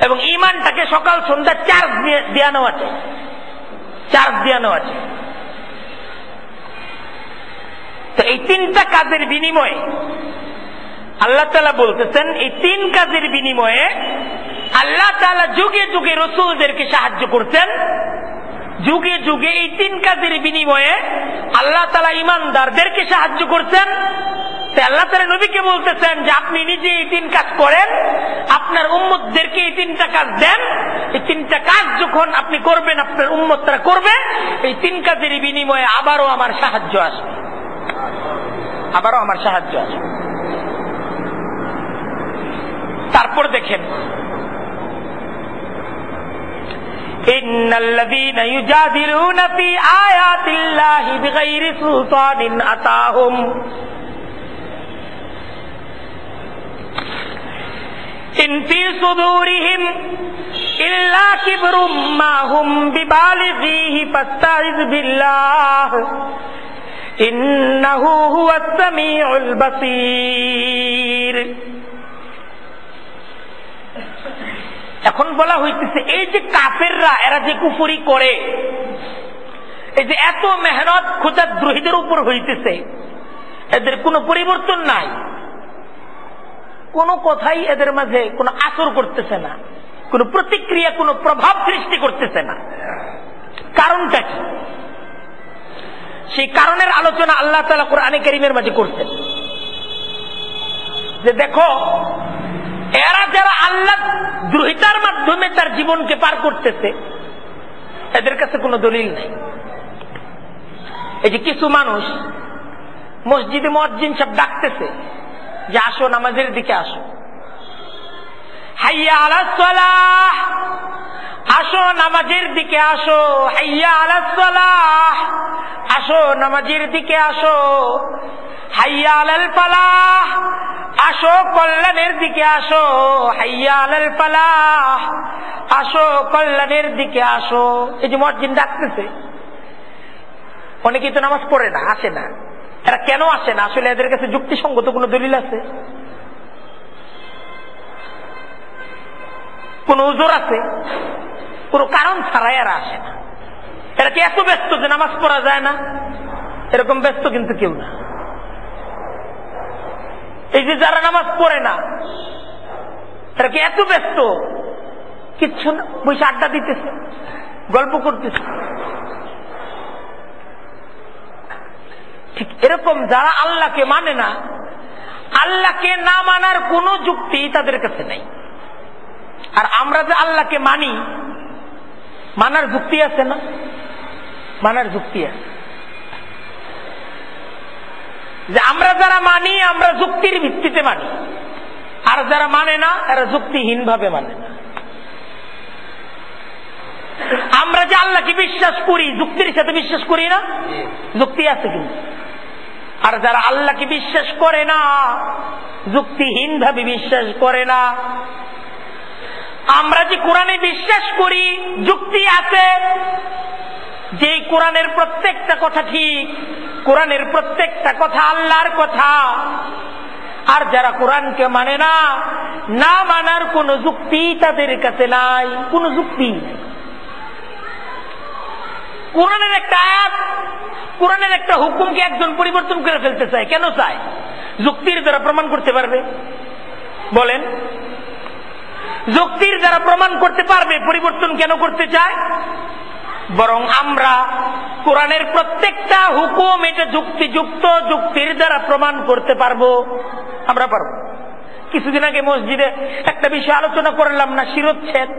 A: এবং ইমানটাকে সকাল সন্ধ্যা চার্জ দিয়ে নেওয়া চাই, চার্জ দিয়ে নেওয়া চাই। তো এই 3টা কাজের বিনিময়ে আল্লাহ তাআলা বলতেছেন, এই 3 কাজের বিনিময়ে আল্লাহ তাআলা যুগে যুগে রাসূলদেরকে সাহায্য করতেন। যুগে যুগে এই 3 কাজের বিনিময়ে আল্লাহ তাআলা ঈমানদারদেরকে সাহায্য করতেন। তাই আল্লাহ তাআলা নবীকে বলতেছেন যে আপনি নিজে এই 3 কাজ করেন, আপনার উম্মতদেরকে এই 3টা কাজ দেন। এই 3টা কাজ যখন আপনি করবেন, আপনার উম্মতরা করবে, এই 3 কাজের বিনিময়ে আবারও আমার সাহায্য আসবে, আবারও আমার সাহায্য আসবে। তারপর দেখেন, ইন্নাল্লাযীনা ইউজাদিলুনা ফী আয়াতিল্লাহি বিগাইরি সুলতানিন আতাহুম ইন ফী সুদুরিহিম ইল্লা কিবরুম মা হুম বিবালিগিহি ফাস্তাইয বিল্লাহ ইন্নাহু হুয়াস সামিউল বাসীর। এখন বলা হইতেছে, এই যে কাফেররা, এরা যে কুফরি করে, এই যে এত মেহনত খোদাদ্রোহীদের উপর হইতেছে, এদের কোনো পরিবর্তন নাই, কোনো কথাই এদের মাঝে কোনো আসর করতেছে না, কোনো প্রতিক্রিয়া, কোনো প্রভাব সৃষ্টি করতেছে না। কারণটা কি? সেই কারণের আলোচনা আল্লাহ তাআলা কোরআনে কারীমের মাঝে করছেন। যে দেখো, এরা যারা আল্লাহ দ্রোহিতার মাধ্যমে তার জীবনকে পার করতেছে, এদের কাছে কোনো দলিল নেই। এই যে কিছু মানুষ মসজিদে মুয়াজ্জিন সাহেব ডাকতেছে যে আসো নামাজের দিকে আসো, হাইয়া আলাস সালাহ, আসো নামাজের দিকে আসো, হাইয়া আলাস সালাহ, আসো নামাজের দিকে আসো, হাইয়া আলাল ফালাহ, আসো কল্যাণের দিকে আসো, হাইয়া আলাল ফালাহ, আসো কল্যাণের দিকে আসো। এই যে মুয়াজ্জিন ডাকতেছে, অনেকেই তো নামাজ পড়ে না, আসে না। এরা কেন আসে না? আসলে এদের কাছে যুক্তিসঙ্গত কোন দলিল আছে? কোন উজর আছে? কোন কারণ ছাড়াই এরা আসে না। এরা কি এত ব্যস্ত যে নামাজ পড়া যায় না? এরকম ব্যস্ত কিন্তু কেউ না। এই যে যারা নামাজ পড়ে না, এরা কি এত ব্যস্ত? কিচ্ছু না, বসে আড্ডা দিতেছে, গল্প করতেছে। ঠিক এরকম যারা আল্লাহকে মানে না, আল্লাহকে না মানার কোন যুক্তি তাদের কাছে নেই। আর আমরা যে আল্লাহকে মানি, মানার যুক্তি আছে না? মানার যুক্তি আছে। যে আমরা যারা মানি, আমরা যুক্তির ভিত্তিতে মানি, আর যারা মানে না, এরা যুক্তিহীন ভাবে মানে না। আমরা যে আল্লাহকে বিশ্বাস করি, যুক্তির সাথে বিশ্বাস করি না? যুক্তি আছে কিন্তু। আর যারা আল্লাহকে বিশ্বাস করে না, যুক্তিহীন ভাবে বিশ্বাস করে না। আমরা যে কোরআনে বিশ্বাস করি, যুক্তি আছে, যে কোরআনের প্রত্যেকটা কথা ঠিক, কোরআনের প্রত্যেকটা কথা আল্লাহর কথা। আর যারা কোরআনকে মানে না, না মানার কোন যুক্তি তাদের কাছে নাই, কোন যুক্তি নেই। কোরআনের একটা আয়াত, কোরআনের একটা হুকুমকে একজন পরিবর্তন করে ফেলতে চায়। কেন চায়? যুক্তির দ্বারা প্রমাণ করতে পারবে? বলেন, যুক্তির দ্বারা প্রমাণ করতে পারবে, পরিবর্তন কেন করতে চায়? বরং আমরা কোরআনের প্রত্যেকটা হুকুম এটা যুক্তিযুক্ত, যুক্তির দ্বারা প্রমাণ করতে পারবো, আমরা পারবো। কিছুদিন আগে মসজিদে একটা বিষয় আলোচনা করলাম না, শিরোচ্ছেদ।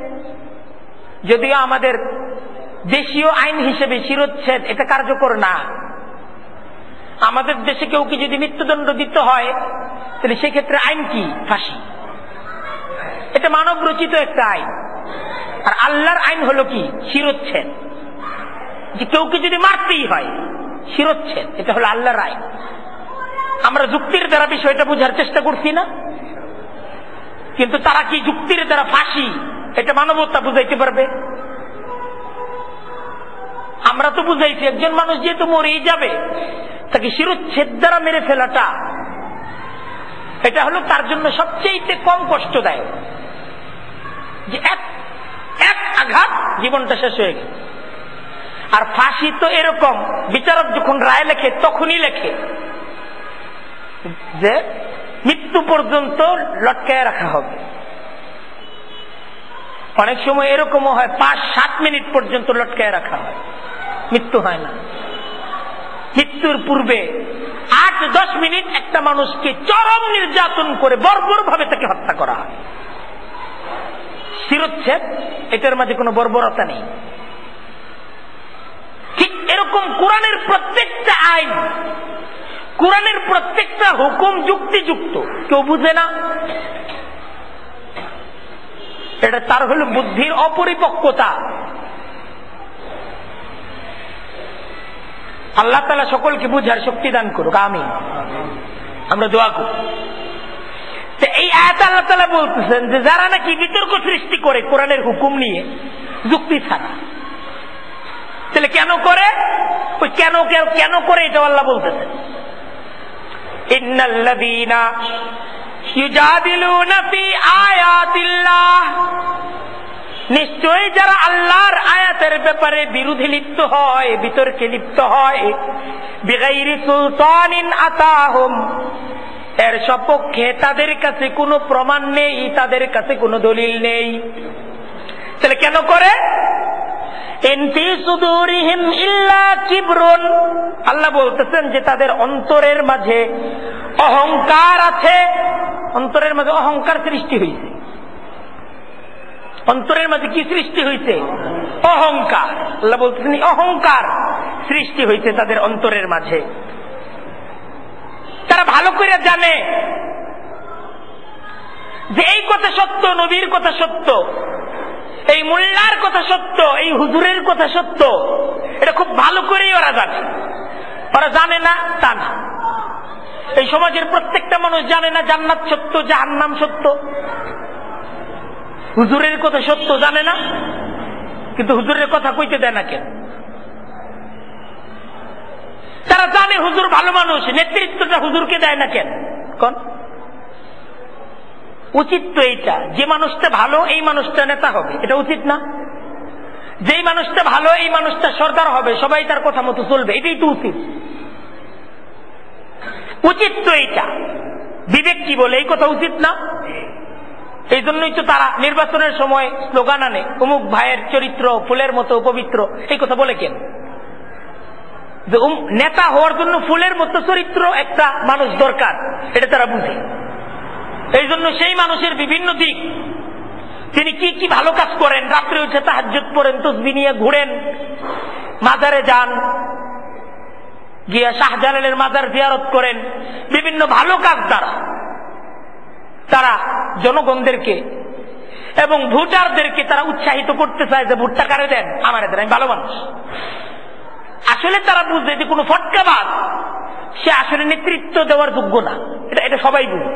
A: যদিও আমাদের দেশীয় আইন হিসেবে শিরোচ্ছেদ এটা কার্যকর না। আমাদের দেশে কেউ কি যদি মৃত্যুদণ্ড দিতে হয় তাহলে সেক্ষেত্রে আইন কি? ফাঁসি। এটা মানব রচিত একটা আইন। আর আল্লাহর আইন হলো কি? শিরোচ্ছেদ। যে কেউ কি যদি মারতেই হয়, শিরোচ্ছেদ, এটা হলো আল্লাহর আইন। আমরা যুক্তির দ্বারা বিষয়টা বোঝার চেষ্টা করছি না, কিন্তু তারা কি যুক্তির দ্বারা ফাঁসি এটা মানবতা বুঝাইতে পারবে? আমরা তো বুঝাইছি একজন মানুষ যেহেতু মরেই যাবে, তাকে শিরোচ্ছেদ দ্বারা মেরে ফেলাটা এটা হলো তার জন্য সবচেয়ে কম কষ্টদায়ক। যে এক আঘাত জীবনটা শেষ হয়ে গেল। আর ফাঁসি তো এরকম, বিচারক যখন রায় লেখে তখনই লেখে যে মৃত্যু পর্যন্ত লটকায় রাখা হবে। অনেক সময় এরকমও হয় 5-7 মিনিট পর্যন্ত লটকায় রাখা হয়, মৃত্যু হয় না। মৃত্যুর পূর্বে 8-10 মিনিট একটা মানুষকে চরম নির্যাতন করে বর্বরভাবে তাকে হত্যা করা হয়। শিরোচ্ছেদ এটার মাঝে কোনো বর্বরতা নেই। ঠিক এরকম কোরআনের প্রত্যেকটা আইন, কোরআনের প্রত্যেকটা হুকুম যুক্তিযুক্ত। কেউ বুঝে না, এটা তার হলো বুদ্ধির অপরিপক্কতা। আল্লাহ তাআলা সকলকে বুঝার শক্তি দান করুক, আমিন। আমরা দোয়া করি। এই আয়াত আল্লাহ তাআলা বলতেছেন যে যারা নাকি বিতর্ক সৃষ্টি করে কোরআনের হুকুম নিয়ে যুক্তি ছাড়া, তাহলে কেন করে? ওই কেন করে এটা আল্লাহ বলতেছেন। ইন্নাল্লাযীনা ইউজাদিলুনা ফি আয়াতিল্লাহ, নিশ্চয়ই যারা আল্লাহর আয়াতের ব্যাপারে বিরোধী লিপ্ত হয়, বিতর্কে লিপ্ত হয়, বিগাইরি সুলতানিন আতাহুম, এর সপক্ষে তাদের কাছে কোনো প্রমাণ নেই, তাদের কাছে কোনো দলিল নেই। তাহলে কেন করে? ইনফি সুদুরিহিম ইল্লা কিবরুন, আল্লাহ বলতেছেন যে তাদের অন্তরের মাঝে অহংকার আছে। অন্তরের মাঝে অহংকার সৃষ্টি হয়েছে। অন্তরের মাঝে কি সৃষ্টি হয়েছে? অহংকার। আল্লাহ বলতেছেন অহংকার সৃষ্টি হয়েছে তাদের অন্তরের মাঝে। তারা ভালো করে জানে যে এই কথা সত্য, নবীর কথা সত্য, এই মোল্লার কথা সত্য, এই হুজুরের কথা সত্য, এটা খুব ভালো করেই ওরা জানে। ওরা জানে না তা না। এই সমাজের প্রত্যেকটা মানুষ জানে না জান্নাত সত্য, জাহান্নাম সত্য। হুজুরের কথা সত্য জানে না, কিন্তু হুজুরের কথা কইতে দেয় না কেন? তারা জানে হুজুর ভালো মানুষ, নেতৃত্বটা হুজুরকে দেয় না কেন? কোন উচিত তো এইটা, যে মানুষটা ভালো এই মানুষটা নেতা হবে, এটা উচিত না? যেই মানুষটা ভালো এই মানুষটা সরকার হবে, সবাই তার কথা মতো চলবে, এটাই তো উচিত। উচিত তো এইটা। বিবেক কি বলে এই কথা উচিত না? এই জন্যই তো তারা নির্বাচনের সময় স্লোগান আনে, অমুক ভাইয়ের চরিত্র ফুলের মতো পবিত্র। এই কথা বলে কেন? যে নেতা হওয়ার জন্য ফুলের মতো চরিত্র একটা মানুষ দরকার, এটা তারা বুঝে। এই জন্য সেই মানুষের বিভিন্ন দিক, তিনি কি কি ভালো কাজ করেন, রাত্রে উঠে তাহাজ্জুদ পড়েন, তাসবিহ নিয়ে ঘুরেন, মাজারে যান, গিয়া শাহজালালের মাজার জিয়ারত করেন, বিভিন্ন ভালো কাজ দ্বারা তারা জনগণদেরকে এবং ভোটারদেরকে তারা উৎসাহিত করতে চায় যে ভোটটা কারে দেন, আমার দেন, আমি ভালো মানুষ। আসলে তারা বুঝে যে কোনো ফটকাবাজ সে আসলে নেতৃত্ব দেওয়ার যোগ্য না, এটা সবাই বুঝে।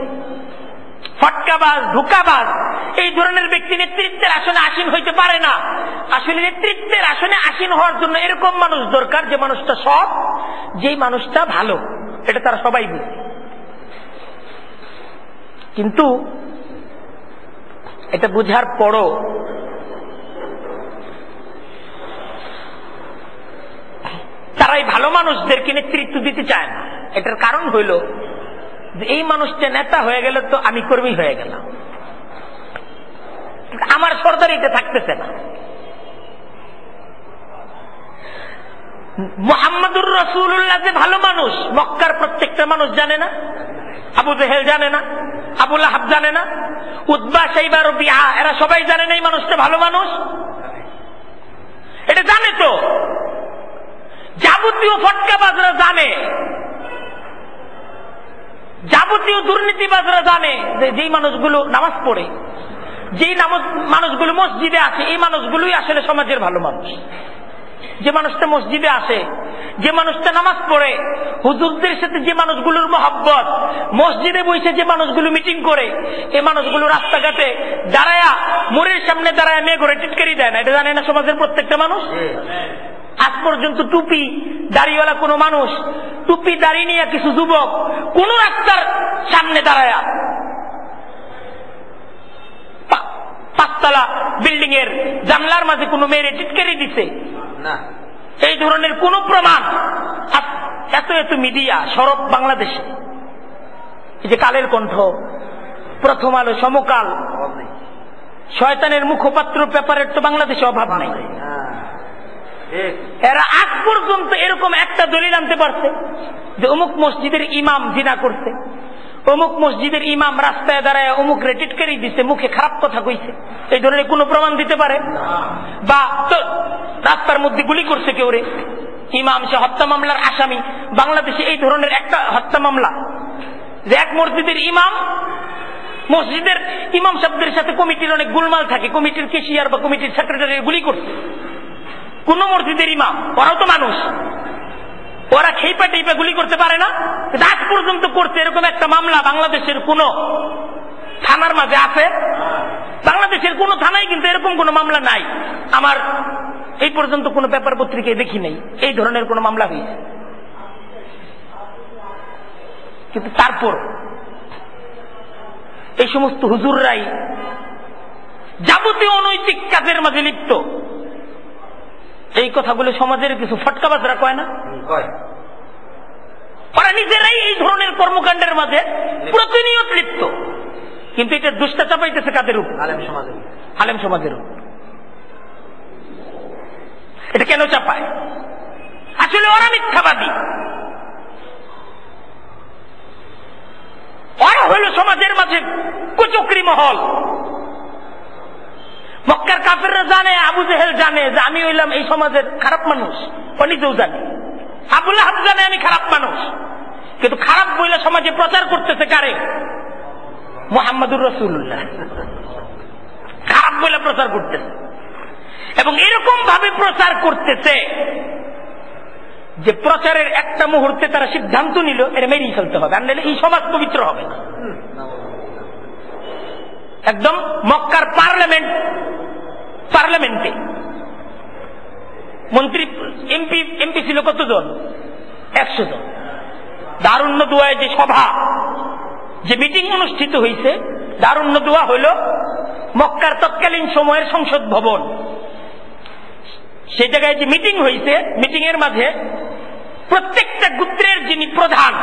A: ফটকাবাজ, ধোঁকাবাজ এই ধরনের ব্যক্তি নেতৃত্বের আসনে আসীন হইতে পারে না। আসলে নেতৃত্বের আসনে আসীন হওয়ার জন্য এরকম মানুষ দরকার, যে মানুষটা সৎ, যেই মানুষটা ভালো, এটা তারা সবাই বুঝে। কিন্তু এটা বুঝার পরও তারা এই ভালো মানুষদেরকে নেতৃত্ব দিতে চায় না। এটার কারণ হইল এই মানুষটা নেতা হয়ে গেলে তো আমি কর্মী হয়ে গেলাম, আমার সরদারিতে থাকতেছে না। মুহাম্মদুর রাসূলুল্লাহ যে ভালো মানুষ মক্কার প্রত্যেকটা মানুষ জানে না? আবু জেহেল জানে না? আবু লাহাব জানে না? উতবা, শাইবা, রবিআ এরা সবাই জানে না এই মানুষটা ভালো মানুষ? এটা জানে তো। যাবতীয় ফটকাবাজরা জানে, যাবতীয় দুর্নীতিবাজরা জানে যে যেই মানুষগুলো নামাজ পড়ে, যেই মানুষগুলো মসজিদে আসে, এই মানুষগুলোই আসলে সমাজের ভালো মানুষ। যে মানুষটা মসজিদে আসে, যে মানুষটা নামাজ পড়ে, হুজুরদের সাথে যে মানুষগুলোর মহব্বত, মসজিদে বসে যে মানুষগুলো মিটিং করে, এই মানুষগুলো রাস্তাঘাটে দাঁড়ায়া, মোড়ের সামনে দাঁড়ায় মেয়ে ঘরে টিটকারি দেয় না, এটা জানে না সমাজের প্রত্যেকটা মানুষ? আজ পর্যন্ত টুপি দাড়িওয়ালা কোন মানুষ, টুপি দাড়ি নিয়ে কিছু যুবক কোন রাস্তার সামনে দাঁড়ায়া পাঁচতলা বিল্ডিং এর জানলার মাঝে কোন মেয়েরে টিটকারি দিছে না, এই ধরনের কোন প্রমাণ? এত এত মিডিয়া সরব বাংলাদেশে, এই যে কালের কণ্ঠ, প্রথম আলো, সমকাল, শয়তানের মুখপাত্র পেপারের তো বাংলাদেশে অভাব নাই। এরা আজ পর্যন্ত এরকম একটা দলিল আনতে পারছে যে অমুক মসজিদের ইমাম জিনা করছে, অমুক মসজিদের ইমাম রাস্তায় দাঁড়ায় অমুক টিটকারি দিছে, মুখে খারাপ কথা কইছে, এই ধরনের কোন প্রমাণ দিতে পারে? বা রাস্তার মধ্যে গুলি করছে কেউ রে, ইমাম সে হত্যা মামলার আসামি। বাংলাদেশে এই ধরনের একটা হত্যা মামলা যে এক মসজিদের ইমাম, মসজিদের ইমাম সাহেবদের সাথে কমিটির অনেক গোলমাল থাকে, কমিটির কেশিয়ার বা কমিটির সেক্রেটারি গুলি করছে কোন মসজিদের ইমাম। ওরাও তো মানুষ, ওরা খেইপা টেইপা গুলি করতে পারে না, আজ পর্যন্ত করছে এরকম একটা মামলা বাংলাদেশের কোন থানার মাঝে আছে? বাংলাদেশের কোন থানায় কিন্তু এরকম কোন মামলা নাই, আমার এই পর্যন্ত কোন পেপার পত্রিকায় দেখি নাই এই ধরনের কোন মামলা হয়েছে। কিন্তু তারপর এই সমস্ত হুজুররাই যাবতীয় অনৈতিক কাজের মাঝে লিপ্ত। এই কথাগুলো সমাজের কিছু ফটকাবাজরা কয় না? ওরা নিজেরাই এই ধরনের কর্মকাণ্ডের মাঝে প্রতিনিয়ত লিপ্ত, কিন্তু এটা দুষ্টা চাপাইতেছে কাদের উপর? আলেম সমাজের উপর। এটা কেন চাপায়? আসলে ওরা মিথ্যাবাদী, ওরা হইল সমাজের মাঝে কুচক্রী মহল। মক্কার কাফেররা জানে, আবু জেহেল জানে যে আমি হইলাম এই সমাজের খারাপ মানুষ, ও নিজেও জানে। আবু লাহাব জানে আমি খারাপ মানুষ, কিন্তু খারাপ বইলে সমাজে প্রচার করতেছে কারে? মুহাম্মদুর রাসূলুল্লাহ। খারাপ বইলে প্রচার করতেছে, এবং এরকম ভাবে প্রচার করতেছে যে প্রচারের একটা মুহূর্তে তারা সিদ্ধান্ত নিল এটা মেরেই ফেলতে হবে, আর নাহলে এই সমাজ পবিত্র হবে না। একদম মক্কার পার্লামেন্টে মন্ত্রী এমপি ছিল কতজন? 100 জন। দারুন নদুয়ায় যে সভা, যে মিটিং অনুষ্ঠিত হয়েছে, দারুন নদুয়া হইল মক্কার তৎকালীন সময়ের সংসদ ভবন। সেই জায়গায় যে মিটিং হয়েছে, মিটিং এর মাঝে প্রত্যেকটা গোত্রের যিনি প্রধান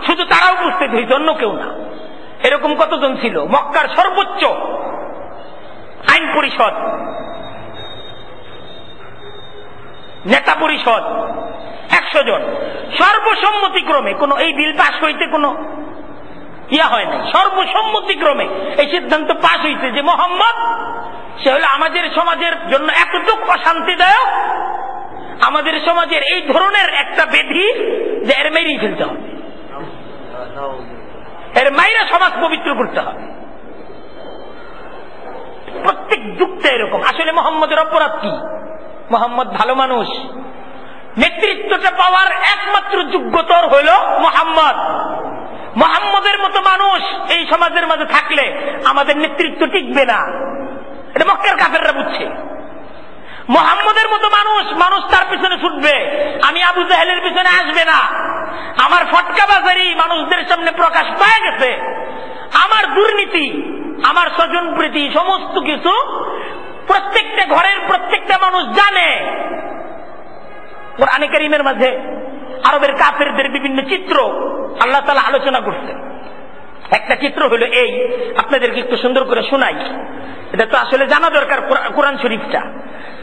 A: শুধু তারা উপস্থিত হয়েছে, অন্য কেউ না। এরকম কতজন ছিল? মক্কার সর্বোচ্চ আইন পরিষদ, নেতা পরিষদ 100 জন। সর্বসম্মতিক্রমে কোন এই বিল পাশ হইতে কোন ইয়া হয় নাই, সর্বসম্মতিক্রমে এই সিদ্ধান্ত পাশ হইছে যে মোহাম্মদ সে হলো আমাদের সমাজের জন্য এতটুকু অশান্তিদায়ক, আমাদের সমাজের এই ধরনের একটা ব্যাধি যে এর মেরেই ফেলতে হবে, এর মাইরা সমাজ পবিত্র করতে হবে। প্রত্যেক যুগটা এরকম। আসলে মোহাম্মদের অপরাধ কি? মোহাম্মদ ভালো মানুষ, নেতৃত্বটা পাওয়ার একমাত্র যোগ্যতর হইল মোহাম্মদ। মোহাম্মদের মতো মানুষ এই সমাজের মাঝে থাকলে আমাদের নেতৃত্ব টিকবে না, এটা মক্কার কাফেররা বুঝছে। মোহাম্মদের মতো মানুষ তার পিছনে ছুটবে, আমি আবু জাহেলের পিছনে আসবে না। আমার ফটকাবাজারি মানুষদের সামনে প্রকাশ পায় গেছে, আমার দুর্নীতি, আমার স্বজন প্রীতি, সমস্ত কিছু প্রত্যেকটা ঘরের প্রত্যেকটা মানুষ জানে। কোরআনে কারীমের মাঝে আরবের কাফেরদের বিভিন্ন চিত্র আল্লাহ তাআলা আলোচনা করছেন। একটা চিত্র হলো এই, আপনাদেরকে একটু সুন্দর করে শোনাই। এটা তো আসলে জানা দরকার কোরআন শরীফটা,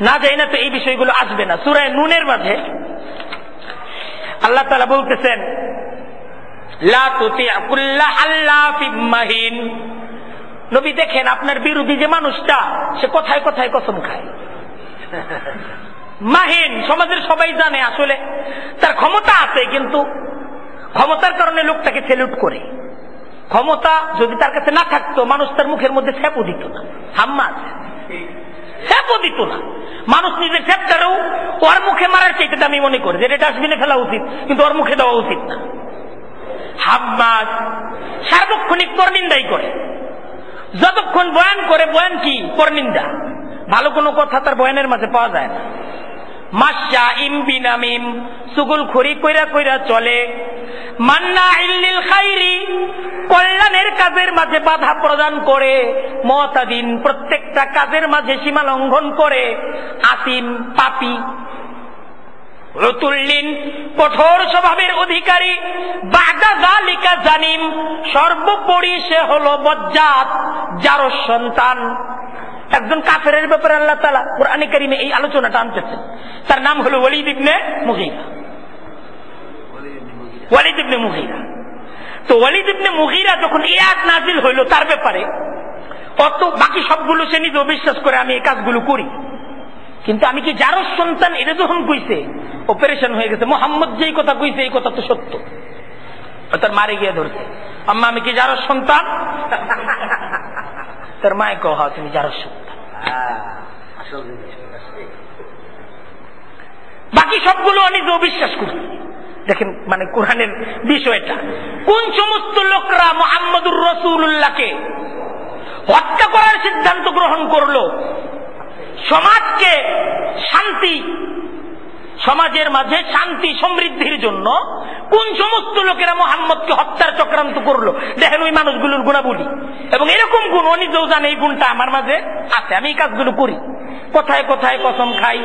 A: না যাই না তো এই বিষয়গুলো আসবে না। সূরা নুনের মাঝে আল্লাহ তাআলা বলতেছেন, লা তুতি কুল্লা হাল্লাফিম মাহিন। নবী দেখেন আপনার বিরোধী যে মানুষটা, সে কথায় কথায় কসম খায়। মাহিন, সমাজের সবাই জানে আসলে তার ক্ষমতা আছে, কিন্তু ক্ষমতার কারণে লোকটাকে সেলুট করে। ক্ষমতা যদি তার কাছে না থাকতো, মানুষ তার মুখের মধ্যে ছ্যাপও দিত না। হাম্মাদ ছ্যাপও দিত না। মানুষ নিজের ছ্যাপটারেও ওর মুখে মারার চাইতে আমি মনে করি যে এটা ডাস্টবিনে ফেলা উচিত, কিন্তু ওর মুখে দেওয়া উচিত না। হাম্মাদ সার্বক্ষণিক পরনিন্দাই করে, যতক্ষণ বয়ান করে, বয়ান কি পরনিন্দা, ভালো কোনো কথা তার বয়ানের মাঝে পাওয়া যায় না। মাশা ইম বিনামিম, সুগুলখুরি কইরা কইরা চলে। মান্না ইল্লিল খাইরি, কল্যাণের কাজের মাঝে বাধা প্রদান করে। মুতাদিন, প্রত্যেকটা কাজের মাঝে সীমা লঙ্ঘন করে। আসিম, পাপী। রতুল্লিন, কঠোর স্বভাবের অধিকারী। বাদা যালিকা জানিম, সর্বোপরি সে হলো বজ্জাত, জারস সন্তান। একজন কাফেরের ব্যাপারে আল্লাহ তাআলা কোরআনে কারীমে এই আলোচনাটা আনতেছেন। তার নাম হলো ওয়ালিদ ইবনে মুগীরা। ওয়ালিদ ইবনে মুগীরা। তো ওয়ালিদ ইবনে মুগীরা যখন এই আয়াত নাযিল হইল তার ব্যাপারে, অত বাকি সবগুলো সে নিজেও বিশ্বাস করে আমি এই কাজগুলো করি, কিন্তু আমি কি জারস সন্তান এটা যখন কইছে, অপারেশন হয়ে গেছে। মোহাম্মদ যেই কথা কইছে এই কথা তো সত্য। তার মারে গিয়ে ধরছে, আম্মা আমি কি জারস সন্তান? তার মায়ে কহ, তুমি জারস সন্তান। বাকি সবগুলো আমি যে বিশ্বাস করি। দেখেন মানে কোরআনের বিষয়টা, কোন সমস্ত লোকরা মুহাম্মদুর রাসূলুল্লাহকে হত্যা করার সিদ্ধান্ত গ্রহণ করলো, সমাজকে শান্তি, সমাজের মাঝে শান্তি সমৃদ্ধির জন্য কোন সমস্ত লোকেরা মুহাম্মদকে হত্যার চক্রান্ত করলো, দেখেন ওই মানুষগুলোর গুণাবলী। এবং এরকম গুণ উনি যেও জানে এই গুণটা আমার মাঝে আছে, আমি এই কাজগুলো করি। কথায় কথায় কসম খাই,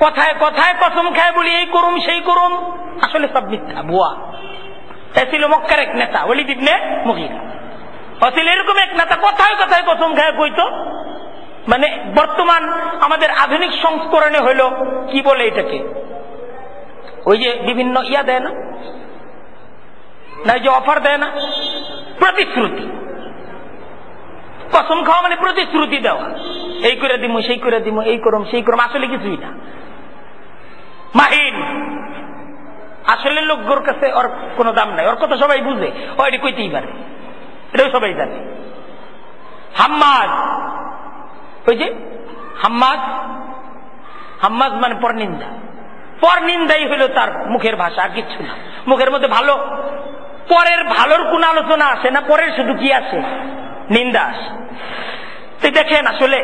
A: কথায় কথায় কসম খায় বলি এই করুম সেই করুম, আসলে সব মিথ্যা, ভুয়া। তাই ছিল মক্কার এক নেতা ওয়ালিদ ইবনে মুগীরা। আসলে এরকম এক নেতা কথায় কথায় কসম খায় কইতো, মানে বর্তমান আমাদের আধুনিক সংস্করণে হইল কি বলে এটাকে, ওই যে বিভিন্ন ইয়া দেয় না, না যে অফার দেয় না, প্রতিশ্রুতি। কসম খাওয়া মানে প্রতিশ্রুতি দেওয়া, এই করে দিব সেই করে দিব, এই করম সেই করম, আসলে কিছুই না। মাহিন, আসলে লোকগুলোর কাছে ওর কোনো দাম নাই, ওর কথা সবাই বুঝে, ও এটা কইতেই পারে, এটাও সবাই জানে। হাম্মাদ, ওই যে হাম্মাদ, হাম্মাদ মানে পরনিন্দা। পরনিন্দাই হইল তার মুখের ভাষা, আর কিচ্ছু না। মুখের মধ্যে ভালো, পরের ভালোর কোন আলোচনা আসে না, পরের শুধু কি আসে, নিন্দা আসে। তো দেখেন আসলে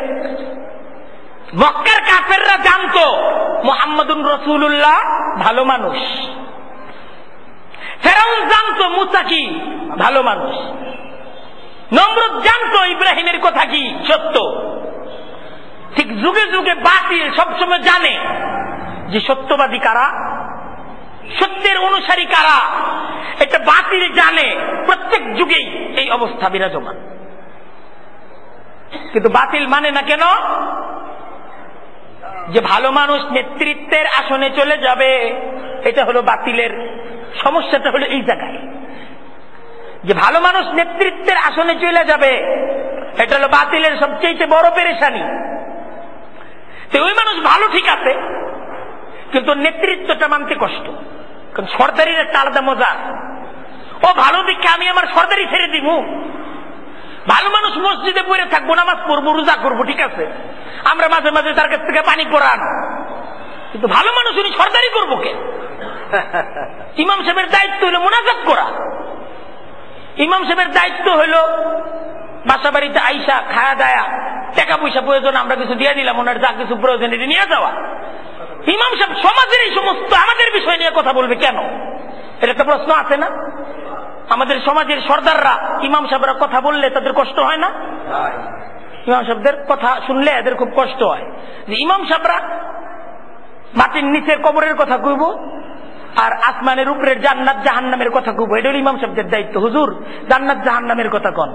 A: মক্কার কাফেররা জানতো মুহাম্মদুর রাসূলুল্লাহ ভালো মানুষ। ফেরাউন জানতো মুসা কি ভালো মানুষ। নমরুদ জানতো ইব্রাহিমের কথা কি সত্য। ঠিক যুগে যুগে বাতিল সবসময় জানে যে সত্যবাদী কারা, সত্যের অনুসারী কারা, এটা বাতিল জানে। প্রত্যেক যুগেই এই অবস্থা বিরাজমান, কিন্তু বাতিল মানে না কেন? যে ভালো মানুষ নেতৃত্বের আসনে চলে যাবে, এটা হলো বাতিলের সমস্যাটা, হলো এই জায়গায় যে ভালো মানুষ নেতৃত্বের আসনে চলে যাবে, এটা হলো বাতিলের সবচেয়ে বড় পেরেশানি। তো ওই মানুষ ভালো ঠিক আছে, কিন্তু নেতৃত্বটা মানতে কষ্ট, কারণ সরদারির একটা আলাদা মজা। ও ভালো দিকে আমি আমার সরদারি ছেড়ে দিব। ভালো মানুষ মসজিদে পড়ে থাকবো, নামাজ পড়বো, রোজা করবো, ঠিক আছে, আমরা মাঝে মাঝে তার কাছ থেকে পানি পড়ান, কিন্তু ভালো মানুষ উনি সরদারি করবো কে? ইমাম সাহেবের দায়িত্ব হলো মুনাজাত করা। ইমাম সাহেবের দায়িত্ব হলো বাসা বাড়িতে আইসা খায়া দায়া, টাকা পয়সা প্রয়োজন আমরা কিছু দিয়ে দিলাম, ওনার যা কিছু প্রয়োজন এটা নিয়ে যাওয়া। ইমাম সাহেব সমাজের এই সমস্ত আমাদের বিষয় নিয়ে কথা বলবে কেন? এটা একটা প্রশ্ন আছে না? আমাদের সমাজের সর্দাররা ইমাম সাহেবরা কথা বললে তাদের কষ্ট হয় না? ইমাম সাহেবদের কথা শুনলে এদের খুব কষ্ট হয় যে ইমাম সাহেবরা মাটির নিচের কবরের কথা কইব, আর আসমানের উপরের জান্নাত জাহান্নামের কথা খুব, এটা হল ইমাম সাহেবদের দায়িত্ব। হুজুর জান্নাত জাহান্নামের কথা কন,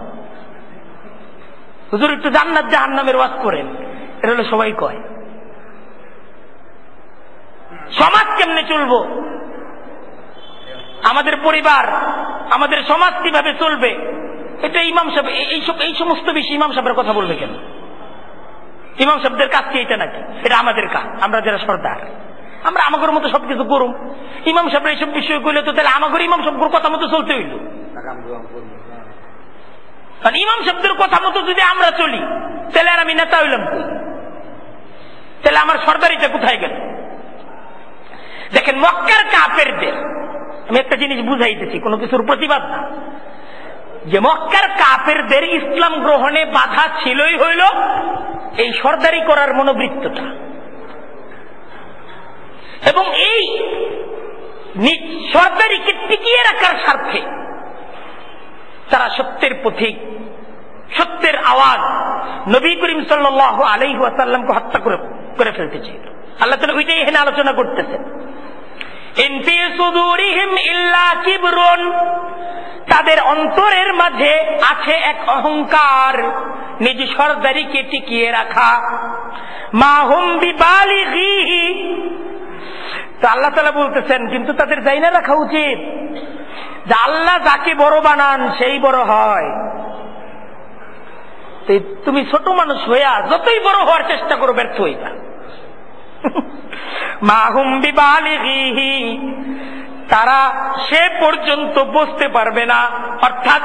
A: হুজুর একটু জান্নাত জাহান্নামের ওয়াজ করেন, এটা হলো সবাই কয়। সমাজ কেমনে চলবো, আমাদের পরিবার, আমাদের সমাজ কিভাবে চলবে, এটা ইমাম সাহেব এই সমস্ত বিষয় ইমাম সাহেবের কথা বলবে কেন? ইমাম সাহেবদের কাজ কি এটা নাকি? এটা আমাদের কাজ। আমরা যারা সর্দার, আমরা আমাদের মতো সবকিছু করুম। ইমাম সাহেব এইসব বিষয় করলে তো তাহলে আমাদের ইমাম সাহেবের কথা মতো চলতে হইল। কারণ ইমাম সাহেবদের কথা মতো যদি আমরা চলি তাহলে আর আমি নেতা হইলাম কই? তাহলে আমার সর্দারিটা কোথায় গেল? দেখেন মক্কার কাফেরদের আমি একটা জিনিস বুঝাইতেছি, কোনো কিছুর প্রতিবাদ না, যে মক্কার কাফেরদের ইসলাম গ্রহণে বাধা ছিলই হইল এই সর্দারি করার মনোবৃত্তটা, এবং এই সর্দারিকে টিকিয়ে রাখার স্বার্থে তারা সত্যের পথিক, সত্যের আওয়াজ নবী করিম সাল্লাল্লাহু আলাইহি ওয়াসাল্লামকে হত্যা করে ফেলতে চাইল। আল্লাহ তাআলা ওইটাই এখানে আলোচনা করতেছেন। ইন ফি সুদুরিহিম ইল্লা কিবরুন, তাদের অন্তরের মাঝে আছে এক অহংকার, নিজ সরদারিকে টিকিয়ে রাখা। মা হুম বিবালিগিহি, তো আল্লাহ তাআলা বলতেছেন কিন্তু তাদের জাইনা রাখা উচিত যে আল্লাহ যাকে বড় বানান সেই বড় হয়। তুমি ছোট মানুষ হইয়া যতই বড় হওয়ার চেষ্টা করো ব্যর্থ হইবা। মা হুম বিবালিগিহি, তারা সে পর্যন্ত বুঝতে পারবে না, অর্থাৎ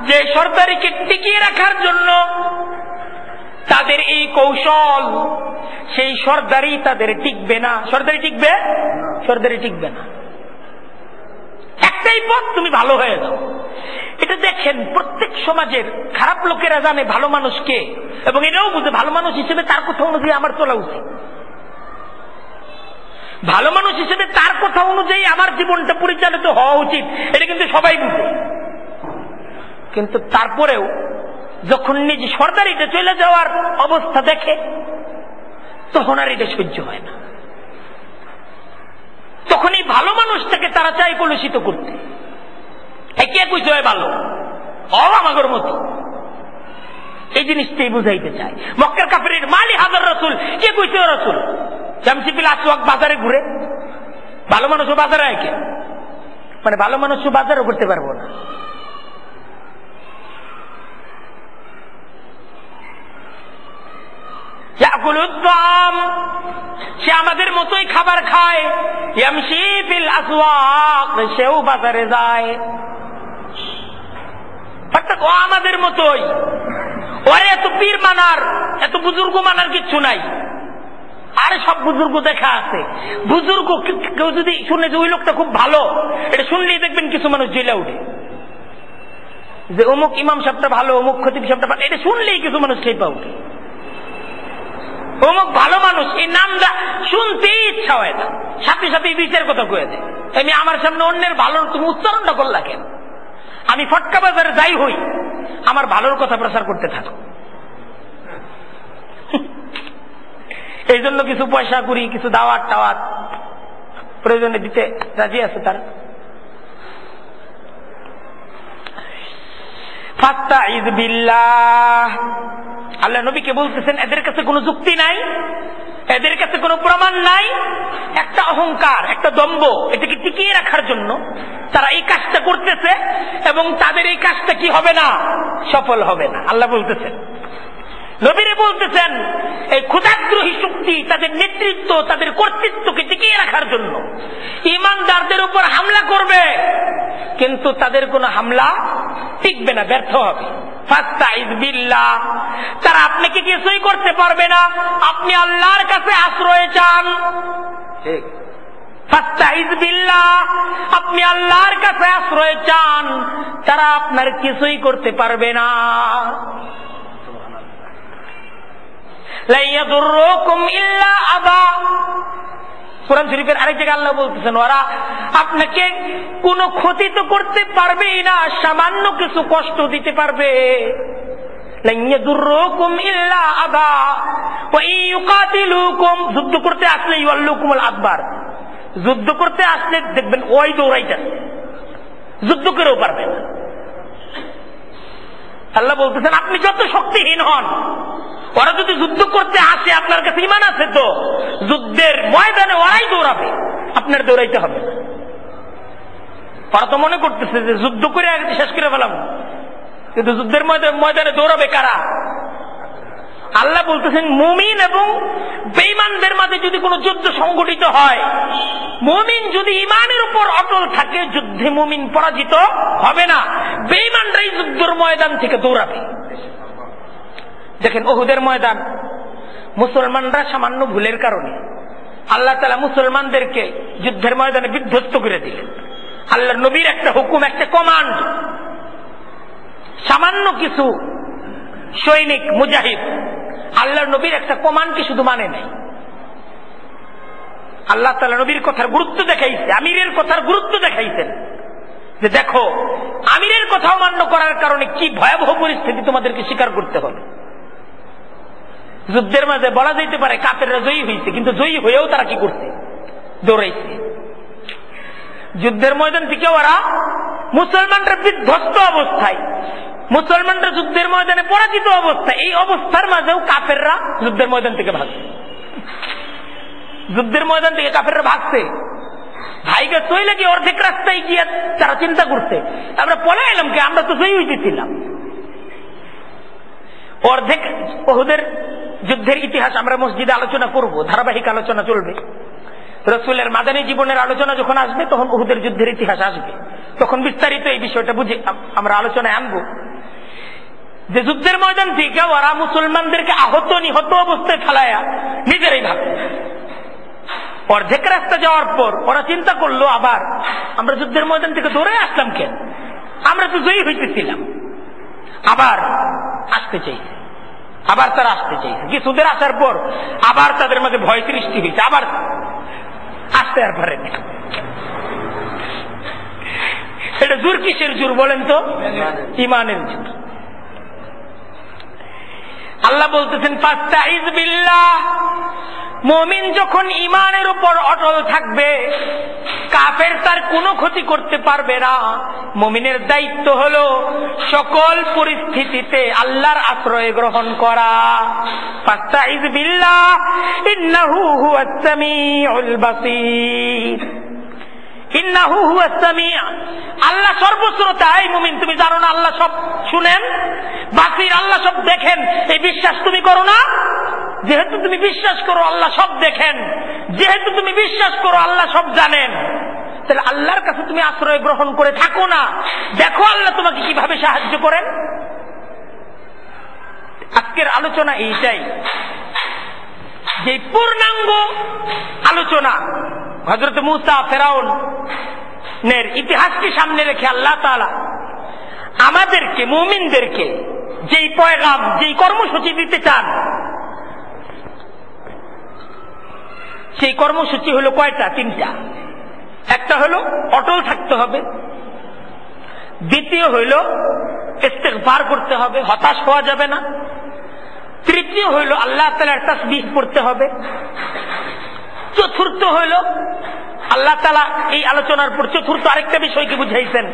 A: যে সরদারিকে টিকিয়ে রাখার জন্য তাদের এই কৌশল, সেই সরদারি তাদের টিকবে না। সরদারি টিকবে? সরদারি টিকবে না। একটাই পথ, তুমি ভালো হয়ে যাও। এটা দেখেন প্রত্যেক সমাজের খারাপ লোকেরা জানে ভালো মানুষকে, এবং এটাও বুঝে ভালো মানুষ হিসেবে তার কথা অনুযায়ী আমার চলা উচিত, ভালো মানুষ হিসেবে তার কথা অনুযায়ী আমার জীবনটা পরিচালিত হওয়া উচিত, এটা কিন্তু সবাই বুঝে। কিন্তু তারপরেও যখন নিজ সরদারিতে চলে যাওয়ার অবস্থা দেখে তখন আর এটা সহ্য হয় না, তখন এই ভালো মানুষটাকে তারা চায় কলুষিত করতে। কে কইছে হয় ভালো, আমাদের মতো, এই জিনিসটাই বুঝাইতে চায়। মক্কার কাফিরের মালি হাজার রাসূল, কে কইছে রাসূল? জামসিবিল আসওয়াক বাজারে ঘুরে, ভালো মানুষও বাজারে আয় কেন? মানে ভালো মানুষও বাজারও করতে পারবো না। সে আমাদের মতোই খাবার খায়, ইয়ামশি ফিল আসওয়াক, সেও বাজারে যায়, অর্থাৎ ও আমাদের মতোই। ওরে এত পীর মানার, এত বুজুর্গ মানার কিচ্ছু নাই। আরে সব বুজুর্গ দেখা আছে। বুজুর্গ কেউ যদি শুনে যে ওই লোকটা খুব ভালো, এটা শুনলেই দেখবেন কিছু মানুষ জেলে উঠে, যে অমুক ইমাম সাহেবটা ভালো, অমুক খতিব সাহেবটা ভালো, এটা শুনলেই কিছু মানুষ খেপা উঠে। অমুক ভালো মানুষ, এই নামটা শুনতেই ইচ্ছা হয় না, সাথে সাথে বিচার কথা কয়ে দেয়। আমি আমার সামনে অন্যের ভালোর তুমি উচ্চারণটা করলা কেন? আমি ফটকা বাজারে যাই হই, আমার ভালোর কথা প্রচার করতে থাকো। এই জন্য কিছু পয়সা করি, কিছু দাওয়াত টাওয়াত প্রয়োজনে দিতে রাজি আছে তারা। ফাস্তাইয বিল্লাহ, আল্লাহ নবীকে বলতেছেন এদের কাছে কোনো যুক্তি নাই, এদের কাছে কোনো প্রমাণ নাই, একটা অহংকার, একটা দম্ভ, এটাকে টিকিয়ে রাখার জন্য তারা এই কাজটা করতেছে, এবং তাদের এই কাজটা কি হবে না, সফল হবে না। আল্লাহ বলতেছেন, নবীরে বলতেছেন এই ক্ষুধাগ্রহী শক্তি তাদের নেতৃত্ব, তাদের কর্তৃত্বকে টিকিয়ে রাখার জন্য ঈমানদারদের উপর হামলা করবে, কিন্তু তাদের কোনো হামলা টিকবে না, ব্যর্থ হবে। ফাস্তাইয বিল্লাহ, তারা আপনাকে কিছুই করতে পারবে না, আপনি আল্লাহর কাছে আশ্রয় চান। ঠিক, ফাস্তাইয বিল্লাহ, আপনি আল্লাহর কাছে আশ্রয় চান, তারা আপনার কিছুই করতে পারবে না। লা ইয়াদুররুকুম ইল্লা আযা, কোরআন শরীফের আরেক জায়গায় আল্লাহ বলতেছেন ওরা আপনাকে কোনো ক্ষতি তো করতে পারবেই না, সামান্য কিছু কষ্ট দিতে পারবে। লা ইয়াদুররুকুম ইল্লা আযা ওয়া ইয়ুকাতিলুকুম, যুদ্ধ করতে আসলে ইউআল্লুকুমুল আদবার, যুদ্ধ করতে আসলে দেখবেন ওই দৌড়াইতেছে, যুদ্ধ করেও পারবে না। আল্লাহ বলতেছেন আপনি যত শক্তিহীন হন, ওরা যদি যুদ্ধ করতে আসে আপনার কাছে ঈমান আছে তো যুদ্ধের ময়দানে ওরাই দৌড়াবে, আপনার দৌড়াইতে হবে না। ওরা তো মনে করতেছে যে যুদ্ধ করে শেষ করে ফেলাম, কিন্তু যুদ্ধের ময়দানে দৌড়াবে কারা? আল্লাহ বলতেছেন মুমিন এবং বেঈমানদের মাঝে যদি কোনো যুদ্ধ সংঘটিত হয়, মুমিন যদি ঈমানের উপর অটল থাকে যুদ্ধে মুমিন পরাজিত হবে না, বেঈমানরাই যুদ্ধের ময়দান থেকে দৌড়াবে। দেখেন উহুদের ময়দান, মুসলমানরা সামান্য ভুলের কারণে আল্লাহ তাআলা মুসলমানদেরকে যুদ্ধের ময়দানে বিধ্বস্ত করে দিলেন। আল্লাহর নবীর একটা হুকুম, একটা কমান্ড, সামান্য কিছু সৈনিক মুজাহিদ আল্লাহর নবীর একটা কমান্ডকে শুধু মানে নাই। আল্লাহ তাআলা নবীর কথার গুরুত্ব দেখাইছে, আমিরের কথার গুরুত্ব দেখাইছেন যে দেখো আমিরের কথা অমান্য করার কারণে কি ভয়াবহ পরিস্থিতি তোমাদেরকে স্বীকার করতে হবে। যুদ্ধের মাঝে বলা যেতে পারে কাফেররা জয়ী হয়েছে, কিন্তু জয়ী হয়েও তারা কি করছে? দৌড়াইছে। যুদ্ধের ময়দান থেকে ওরা মুসলমানরা বিধ্বস্ত অবস্থায়, মুসলমানরা যুদ্ধের ময়দানে পরাজিত অবস্থায়, এই অবস্থার মাঝেও কাফেররা যুদ্ধের ময়দান থেকে ভাগছে। যুদ্ধের ময়দান থেকে কাফেররা ভাগছে, ভাইকে চইলে কি অর্ধেক রাস্তায় গিয়ে তারা চিন্তা করছে আমরা পলে এলাম কি, আমরা তো জয়ী হইতেছিলাম। অর্ধেক উহুদের যুদ্ধের ইতিহাস আমরা মসজিদে আলোচনা করব, ধারাবাহিক আলোচনা চলবে। রাসূলের মাদানী জীবনের আলোচনা যখন আসবে তখন উহুদের যুদ্ধের ইতিহাস আসবে, তখন বিস্তারিত এই বিষয়টা বুঝে আমরা আলোচনায় আনবো যে যুদ্ধের ময়দান থেকে ওরা মুসলমানদেরকে আহত নিহত অবস্থায় ফেলায়া নিজেরাই ভাবছে। অর্ধেক রাস্তা যাওয়ার পর ওরা চিন্তা করলো আবার আমরা যুদ্ধের ময়দান থেকে দৌড়ে আসলাম কেন, আমরা তো জয়ী হইতেছিলাম। আবার আসতে চাইছে, আবার তারা আসতে চাইছে। কিছুদের আসার পর আবার তাদের মাঝে ভয় সৃষ্টি হয়েছে, আবার আসতে আর পারেনি। এটা জোর কিসের জোর বলেন তো? ঈমানের জোর। আল্লাহ বলতেছেন ফাস্তাইজ বিল্লাহ, মুমিন যখন ঈমানের উপর অটল থাকবে কাফের তার কোনো ক্ষতি করতে পারবে না। মুমিনের দায়িত্ব হলো সকল পরিস্থিতিতে আল্লাহর আশ্রয় গ্রহণ করা। ফাস্তাইজ বিল্লাহ ইন্নাহু হুয়াস সামিউল বাসীর, ইন্নাহু হুয়াস সামি', আল্লাহ সর্বশ্রোতা। এই মুমিন তুমি জানো না আল্লাহ সব শুনেন? বাসীর, আল্লাহ সব দেখেন। এই বিশ্বাস তুমি করো না? যেহেতু তুমি বিশ্বাস করো আল্লাহ সব দেখেন, যেহেতু তুমি বিশ্বাস করো আল্লাহ সব জানেন, তাহলে আল্লাহর কাছে তুমি আশ্রয় গ্রহণ করে থাকো না, দেখো আল্লাহ তোমাকে কিভাবে সাহায্য করেন। আজকের আলোচনা এইটাই, যে পূর্ণাঙ্গ আলোচনা হযরত মূসা ফেরাউনের ইতিহাসকে সামনে রেখে আল্লাহ তাআলা আমাদেরকে মুমিনদেরকে যেই পয়গাম, যেই কর্মসূচি দিতে চান, সেই কর্মসূচি হলো কয়টা? তিনটা। একটা হলো অটল থাকতে হবে, দ্বিতীয় হইল ইস্তিগফার করতে হবে, হতাশ হওয়া যাবে না, তৃতীয় হইল আল্লাহ তাআলার তাসবিহ পড়তে হবে, চতুর্থ হইল আল্লাহ তাআলা এই আলোচনার পর চতুর্থ আরেকটা বিষয়কে বুঝাইছেন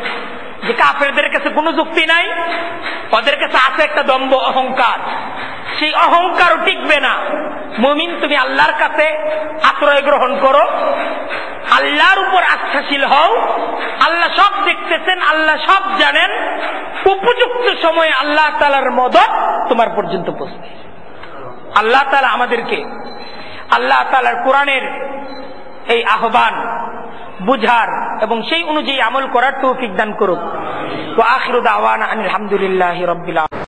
A: যে কাফেরদের কাছে কোনো যুক্তি নাই, ওদের কাছে আছে একটা দম্ভ, অহংকার। সেই অহংকারও টিকবে না। মুমিন তুমি আল্লাহর কাছে আশ্রয় গ্রহণ করো, আল্লাহর উপর আস্থাশীল হও। আল্লাহ সব দেখতেছেন, আল্লাহ সব জানেন। উপযুক্ত সময়ে আল্লাহ তাআলার মদদ তোমার পর্যন্ত পৌঁছবে। আল্লাহ তাআলা আমাদেরকে আল্লাহ তাআলার কোরআনের এই আহ্বান বুঝার এবং সেই অনুযায়ী আমল করার তৌফিক দান করুক। ওয়া আখিরু দাওয়ানা আলহামদুলিল্লাহি রাব্বিল আলামিন।